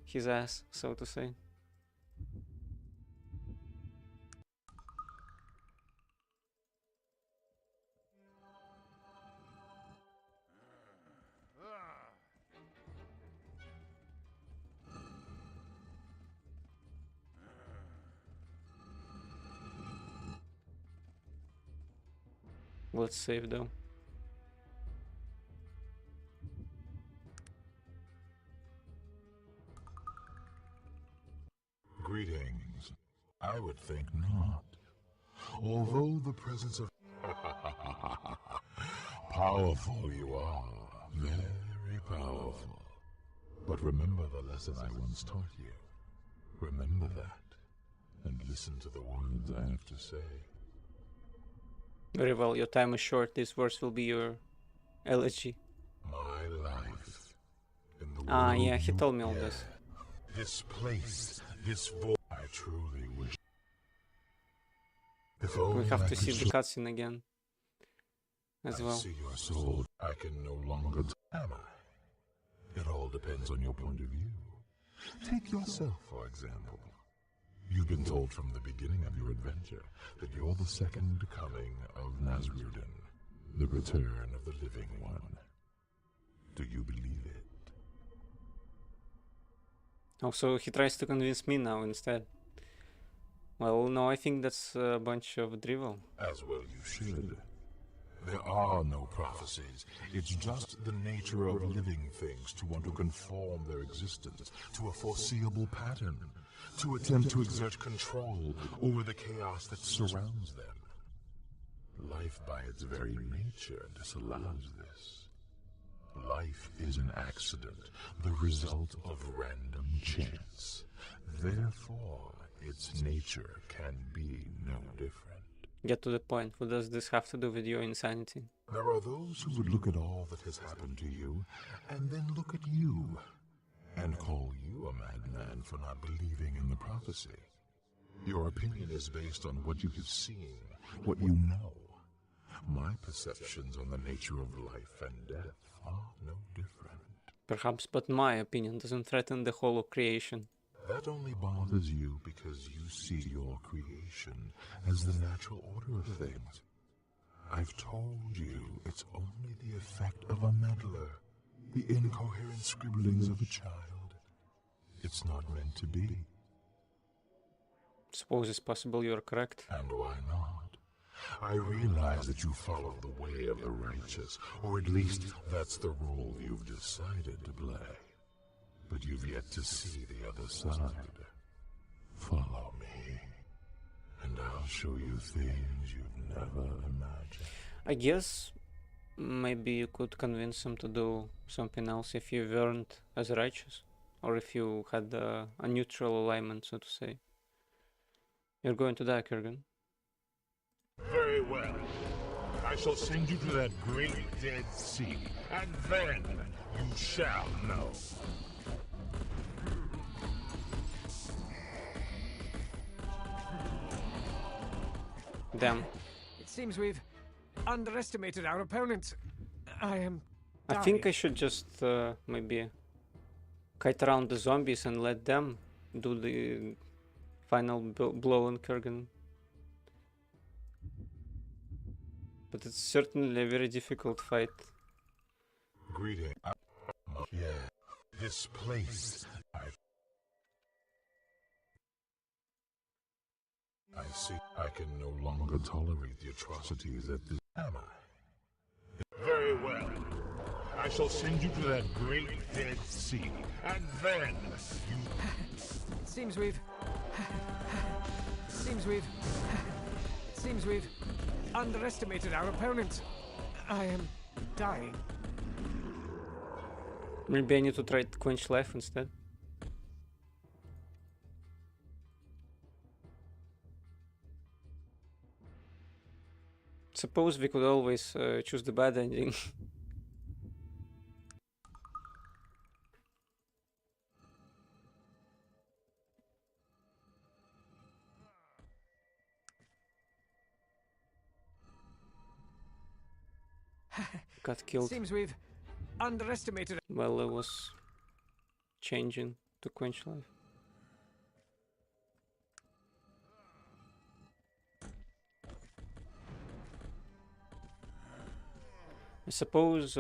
A: his ass, so to say. Let's save though.
E: Greetings. I would think not. Although the presence of... Powerful you are. Very powerful. But remember the lesson I once taught you. Remember that. And listen to the words I have to say.
A: Very well, your time is short. This verse will be your elegy.
E: My life. In the
A: Ah,
E: world
A: yeah, he
E: you
A: told me all
E: hear.
A: this.
E: This place, this voice. I truly wish. If only
A: We have
E: I
A: to see
E: could
A: the cutscene again. As
E: I
A: well.
E: see your soul. I can no longer. Am I? It all depends on your point of view. Take yourself, for example. You've been told from the beginning of your adventure that you're the second coming of Nasrudin, the return of the living one. Do you believe it?
A: Oh, so he tries to convince me now instead. Well, no, I think that's a bunch of drivel.
E: As well you should. There are no prophecies. It's just the nature of living things to want to conform their existence to a foreseeable pattern, to attempt to exert control over the chaos that surrounds them. Life by its very nature disallows this. Life is an accident, the result of random chance. Therefore, its nature can be no different.
A: Get to the point. What does this have to do with your insanity?
E: There are those who would look at all that has happened to you, and then look at you, and call you a madman for not believing in the prophecy. Your opinion is based on what you have seen, what you know. My perceptions on the nature of life and death are no different.
A: Perhaps, but my opinion doesn't threaten the whole of creation.
E: That only bothers you because you see your creation as the natural order of things. I've told you it's only the effect of a meddler, the incoherent scribblings of a child. It's not meant to be.
A: Suppose it's possible you're correct.
E: And why not? I realize that you follow the way of the righteous, or at least that's the role you've decided to play. But you've yet to see the other side. Follow me, and I'll show you things you've never imagined.
A: I guess maybe you could convince him to do something else if you weren't as righteous, or if you had a neutral alignment, so to say. You're going to die, Kurgan.
E: Very Very well. I shall send you to that great dead sea, and then you shall know.
A: Damn.
D: It seems we've underestimated our opponent. I am
A: I
D: dying.
A: think I should just maybe kite around the zombies and let them do the final blow on Kurgan. But it's certainly a very difficult fight.
E: Greeting. Yeah. This place. I see. I can no longer tolerate the atrocities that this. Am I? Very well. I shall send you to that great dead sea, and then you.
D: Seems we've underestimated our opponent. I am dying.
A: Maybe I need to try to quench life instead. Suppose we could always choose the bad ending. Got killed
D: Seems we've underestimated.
A: while I was changing to quench life. I suppose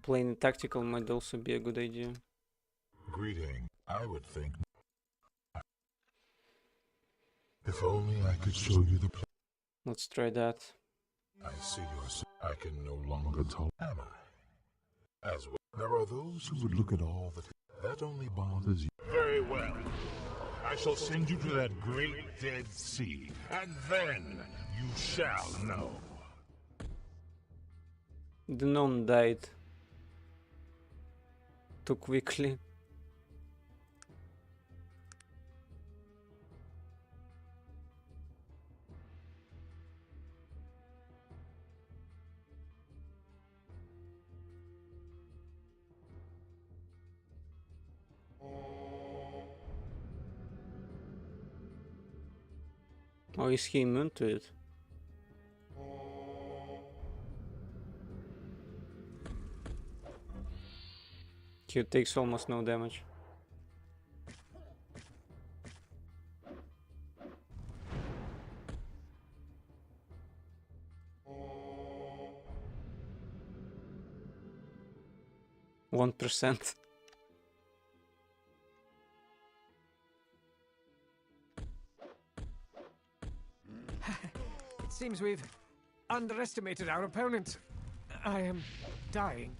A: playing tactical might also be a good idea.
E: Greeting. I would think. If only I could show you the place.
A: Let's try that.
E: I see yours. I can no longer tolerate. Am I? As well. There are those who would look at all that only bothers you. Very well. I shall send you to that great dead sea, and then you shall know.
A: The gnome died too quickly. Oh, is he immune to it? He takes almost no damage. %.
D: It seems we've underestimated our opponent. I am dying.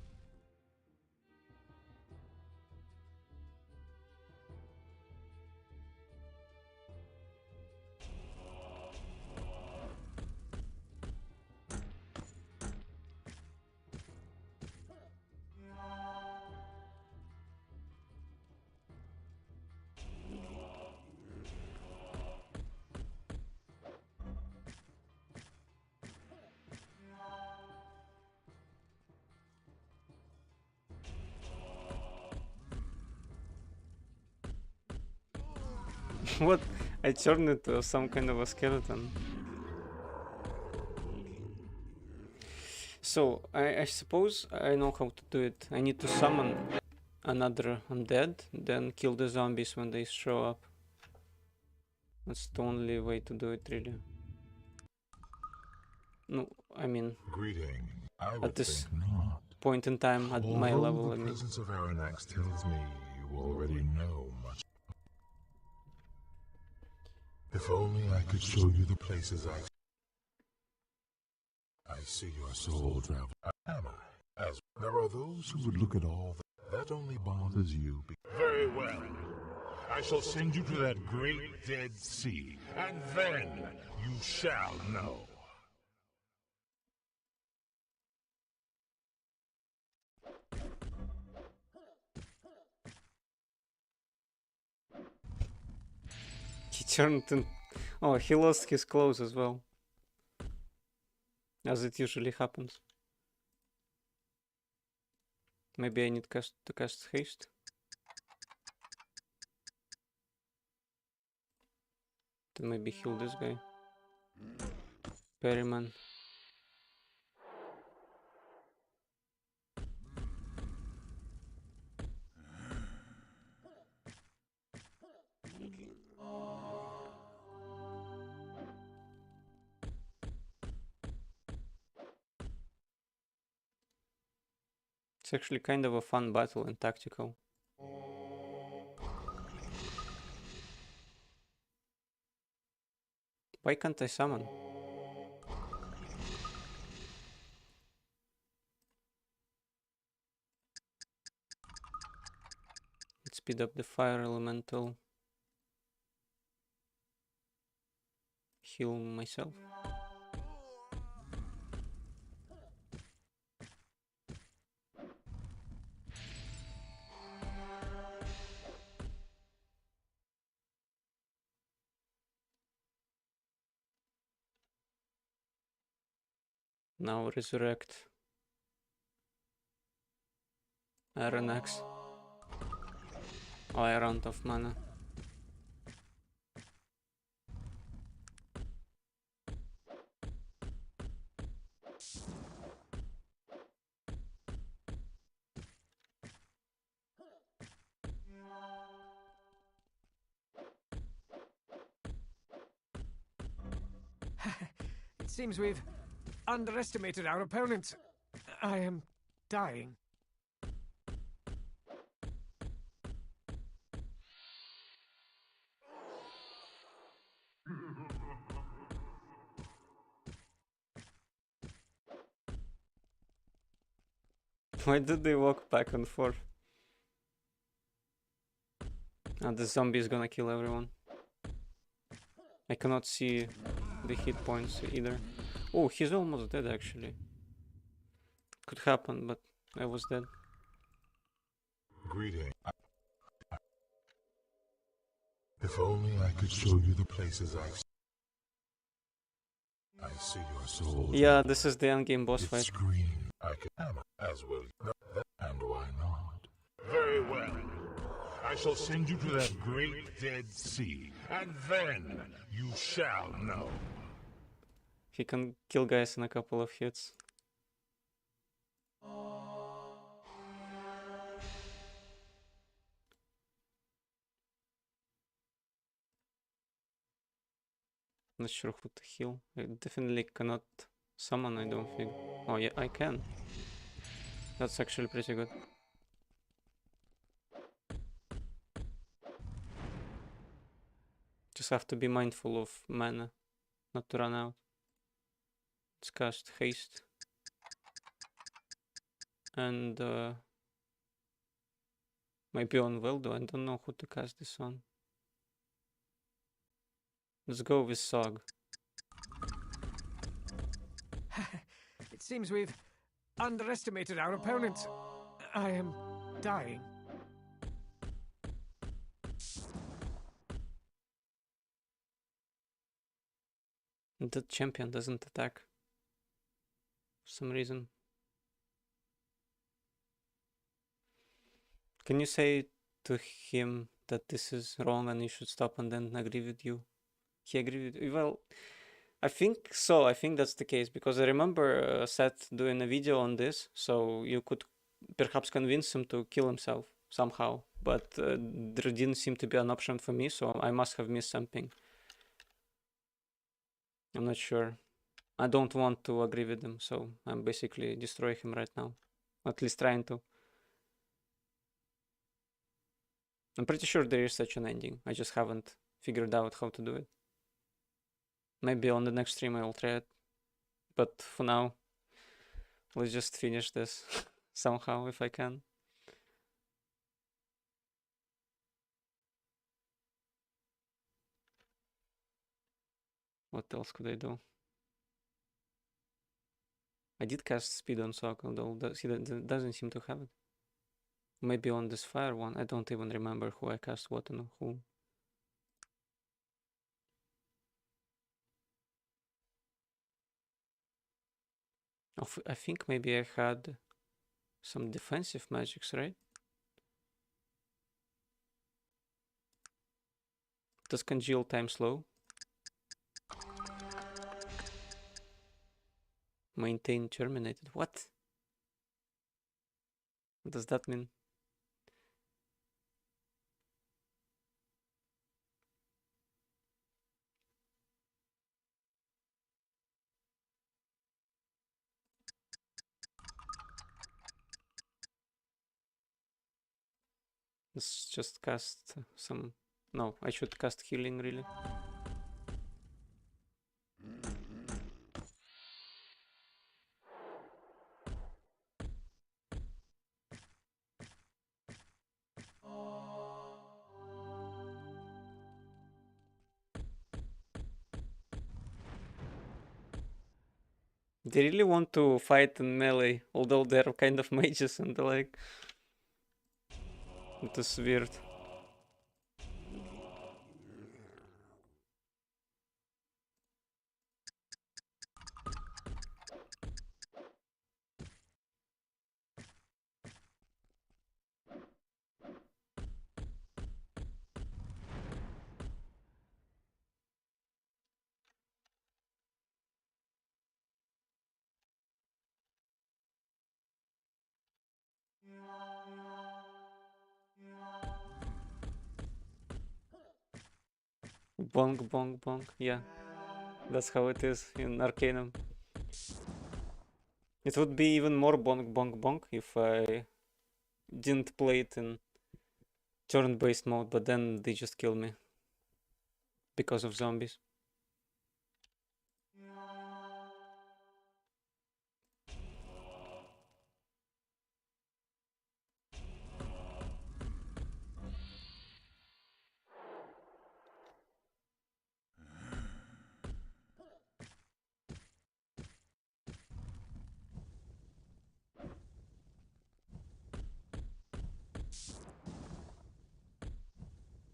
A: What? I turned into some kind of a skeleton. So, I suppose I know how to do it. I need to summon another undead, then kill the zombies when they show up. That's the only way to do it, really. No, I mean,
E: Greeting. I
A: at
E: would
A: this
E: think not.
A: point in time, at my
E: Although
A: level,
E: the
A: I mean.
E: presence of Aranax tells me you already know much. If only I could show you the places I see your soul travel. Am I? As there are those who would look at all that only bothers you. Very well. I shall send you to that great dead sea, and then you shall know.
A: He turned in Oh, he lost his clothes as well. As it usually happens. Maybe I need to cast haste. To maybe heal this guy. Perryman. It's actually kind of a fun battle and tactical. Why can't I summon? Let's speed up the fire elemental. Heal myself. Now resurrect. Iron Axe. Oh, I ran out of mana.
D: It seems we've underestimated our opponents. I am dying.
A: Why did they walk back and forth? Ah, the zombie is gonna kill everyone. I cannot see the hit points either. Oh, he's almost dead actually. Could happen, but I was dead.
E: Greeting. If only I could show you the places I see your soul.
A: Yeah, this is the endgame boss
E: It's
A: fight.
E: scream. I can hammer as well. And why not? Very well. I shall send you to that great dead sea, and then you shall know.
A: He can kill guys in a couple of hits. Not sure who to heal. I definitely cannot summon, I don't think. Oh yeah, I can. That's actually pretty good. Just have to be mindful of mana, not to run out. Let's cast haste. And maybe on Veldo, I don't know who to cast this on. Let's go with Sog.
D: It seems we've underestimated our opponents. I am dying.
A: The champion doesn't attack. For some reason. Can you say to him that this is wrong and he should stop and then agree with you? He agreed with you? Well, I think so. I think that's the case because I remember Seth doing a video on this, so you could perhaps convince him to kill himself somehow. But there didn't seem to be an option for me, so I must have missed something. I'm not sure. I don't want to agree with him, so I'm basically destroying him right now. At least trying to. I'm pretty sure there is such an ending. I just haven't figured out how to do it. Maybe on the next stream I will try it. But for now, let's just finish this somehow if I can. What else could I do? I did cast speed on Sokol, though he doesn't seem to have it. Maybe on this fire one. I don't even remember who I cast what and who. I think maybe I had some defensive magics, right? Does congeal time slow? Maintain terminated. What does that mean? Let's just cast some... No, I should cast healing, really. They really want to fight in melee, although they're kind of mages and like... It is weird. Bonk, bonk, bonk. Yeah, that's how it is in Arcanum. It would be even more bonk, bonk, bonk if I didn't play it in turn-based mode, but then they just kill me because of zombies.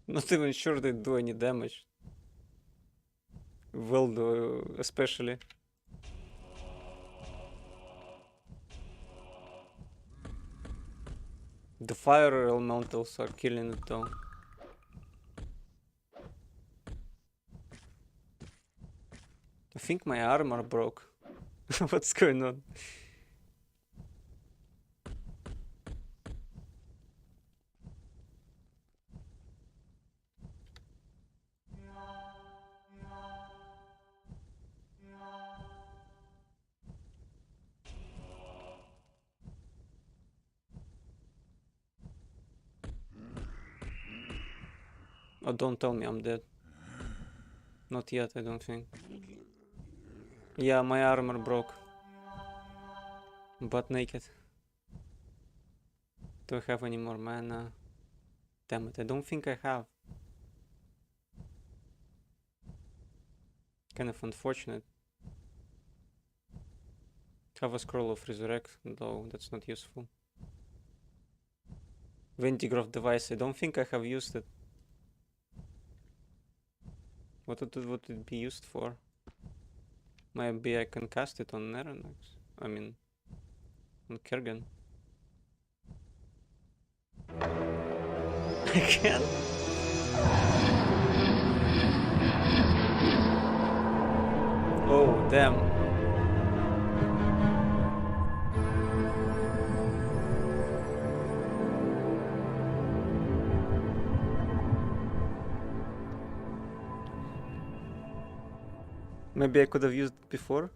A: Not even sure they do any damage. Will do, especially. The fire elementals are killing it though. I think my armor broke. What's going on? Oh, don't tell me I'm dead. Not yet, I don't think. Yeah, my armor broke. But naked. Do I have any more mana? Damn it, I don't think I have. Kind of unfortunate. Have a scroll of resurrect, though that's not useful. Ventigraph device, I don't think I have used it. What would it be used for? Maybe I can cast it on Neronax. I mean, on Kerrigan. I can? Oh, damn. Maybe I could have used it before.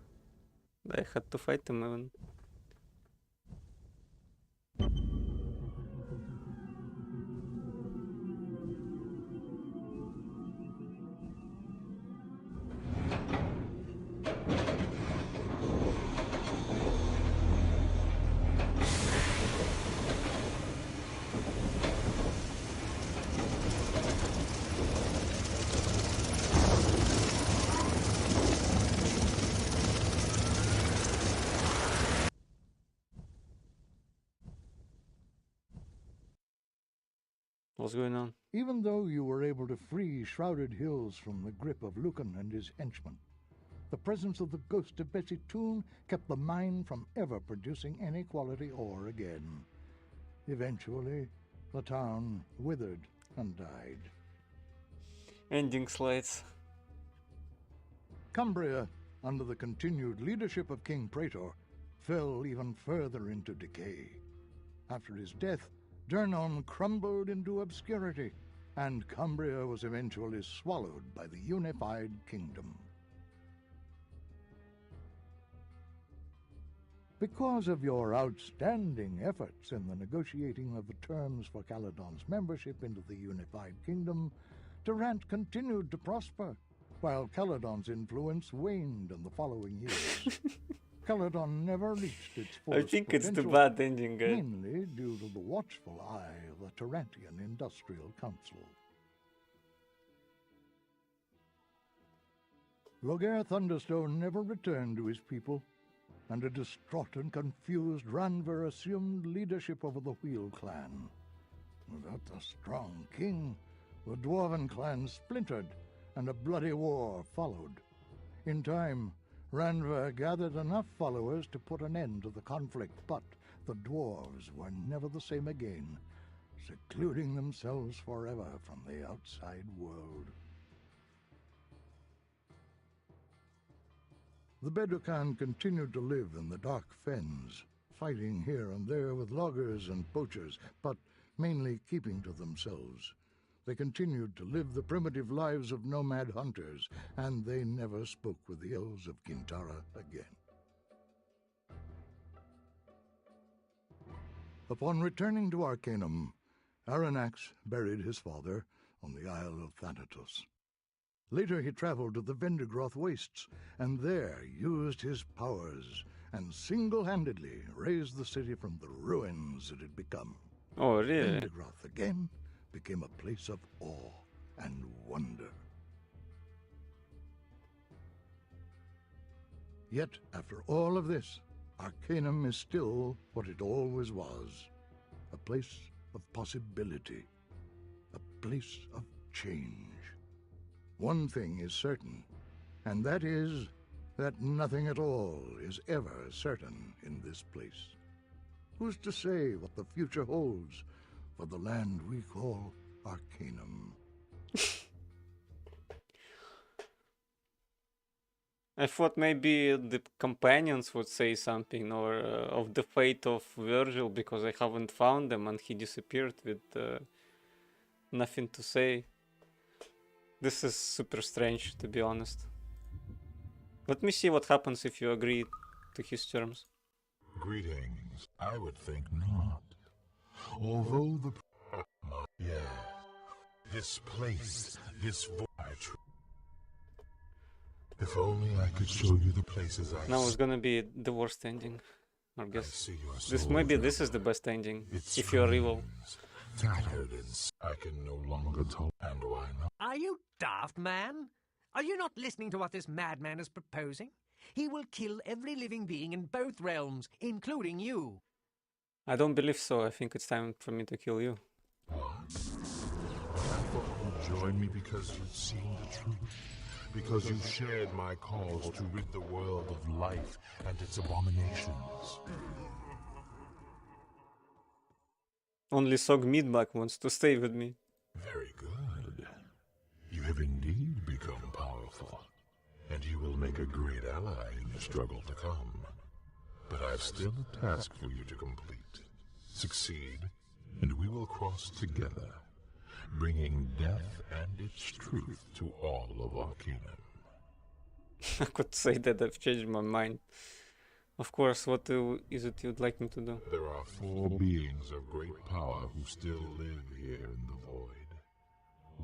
A: I had to fight him even. What's going on?
F: Even though you were able to free Shrouded Hills from the grip of Lucan and his henchmen, the presence of the ghost of Bessie Toon kept the mine from ever producing any quality ore again. Eventually, the town withered and died.
A: Ending slides.
F: Cumbria, under the continued leadership of King Praetor, fell even further into decay. After his death, Dernon crumbled into obscurity, and Cumbria was eventually swallowed by the unified kingdom. Because of your outstanding efforts in the negotiating of the terms for Caledon's membership into the unified kingdom, Durant continued to prosper, while Caledon's influence waned in the following years. Caledon never reached its full
A: I think it's the
F: potential,
A: bad ending, guy.
F: mainly due to the watchful eye of the Tarantian Industrial Council. Loghaire Thunderstone never returned to his people, and a distraught and confused Ranver assumed leadership over the Wheel clan. Without the strong king, the Dwarven clan splintered, and a bloody war followed. In time, Ranver gathered enough followers to put an end to the conflict, but the dwarves were never the same again, secluding themselves forever from the outside world. The Bedouin continued to live in the dark fens, fighting here and there with loggers and poachers, but mainly keeping to themselves. They continued to live the primitive lives of nomad hunters, and they never spoke with the elves of Kintara again. Upon returning to Arcanum, Aranax buried his father on the Isle of Thanatos. Later he traveled to the Vendigroth Wastes, and there used his powers and single-handedly raised the city from the ruins it had become.
A: Oh, really?
F: Vendigroth again became a place of awe and wonder. Yet, after all of this, Arcanum is still what it always was, a place of possibility, a place of change. One thing is certain, and that is that nothing at all is ever certain in this place. Who's to say what the future holds for the land we call Arcanum?
A: I thought maybe the companions would say something, or of the fate of Virgil, because I haven't found them and he disappeared with nothing to say. This is super strange, to be honest. Let me see what happens if you agree to his terms.
E: Greetings. I would think not. Although the... yeah. This place, this voyage... If only I could show you the places I...
A: Now it's gonna be the worst ending, I guess.
E: see your
A: This
E: soul
A: maybe
E: travel.
A: this is the best ending,
E: It's
A: if you're evil.
E: tattered and I can no longer talk. And why not?
D: Are you daft, man? Are you not listening to what this madman is proposing? He will kill every living being in both realms, including you.
A: I don't believe so. I think it's time for me to kill you.
E: What? I thought you'd join me because you'd seen the truth. Because you shared my cause to rid the world of life and its abominations.
A: Only Sog Midback wants to stay with me.
E: Very good. You have indeed become powerful, and you will make a great ally in the struggle to come. But I've still a task for you to complete. Succeed, and we will cross together, bringing death and its truth to all of Arcanum.
A: I could say that I've changed my mind. Of course, what is it you'd like me to do?
E: There are 4 beings of great power who still live here in the void.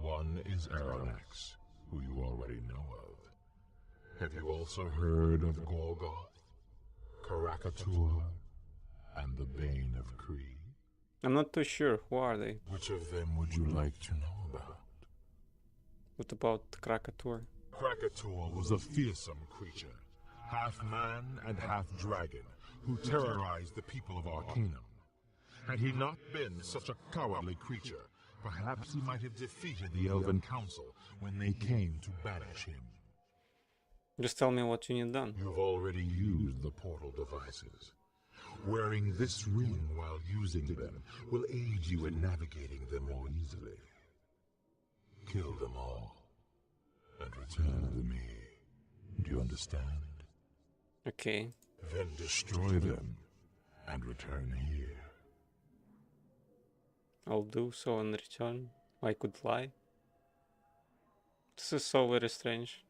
E: One is Aranax, who you already know of. Have you also heard of Gorgoth, Karakatur, and the Bane of Kree?
A: I'm not too sure. Who are they?
E: Which of them would you like to know about?
A: What about Krakator?
E: Krakator was a fearsome creature, half man and half dragon, who terrorized the people of Arcanum. Had he not been such a cowardly creature, perhaps he might have defeated the Elven Council when they came to banish him.
A: Just tell me what you need done.
E: You've already used the portal devices. Wearing this ring while using them will aid you in navigating them more easily. Kill them all, and return to me. Do you understand?
A: Okay.
E: Then destroy them, and return here.
A: I'll do so in return. I could fly. This is so very strange.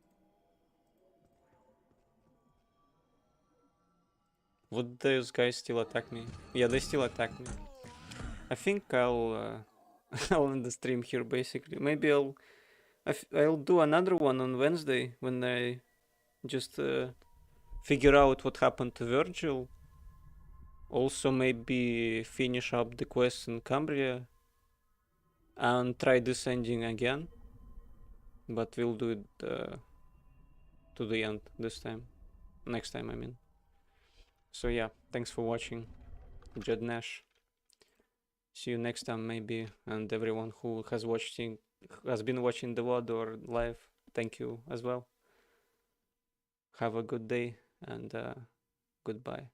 A: Would those guys still attack me? Yeah, they still attack me. I think I'll I'll end the stream here basically. Maybe I'll do another one on Wednesday when I just figure out what happened to Virgil. Also maybe finish up the quest in Cambria and try this ending again. But we'll do it to the end this time. Next time, I mean. So yeah, thanks for watching. Jed Nash. See you next time maybe, and everyone who has been watching the VOD or live, thank you as well. Have a good day and goodbye.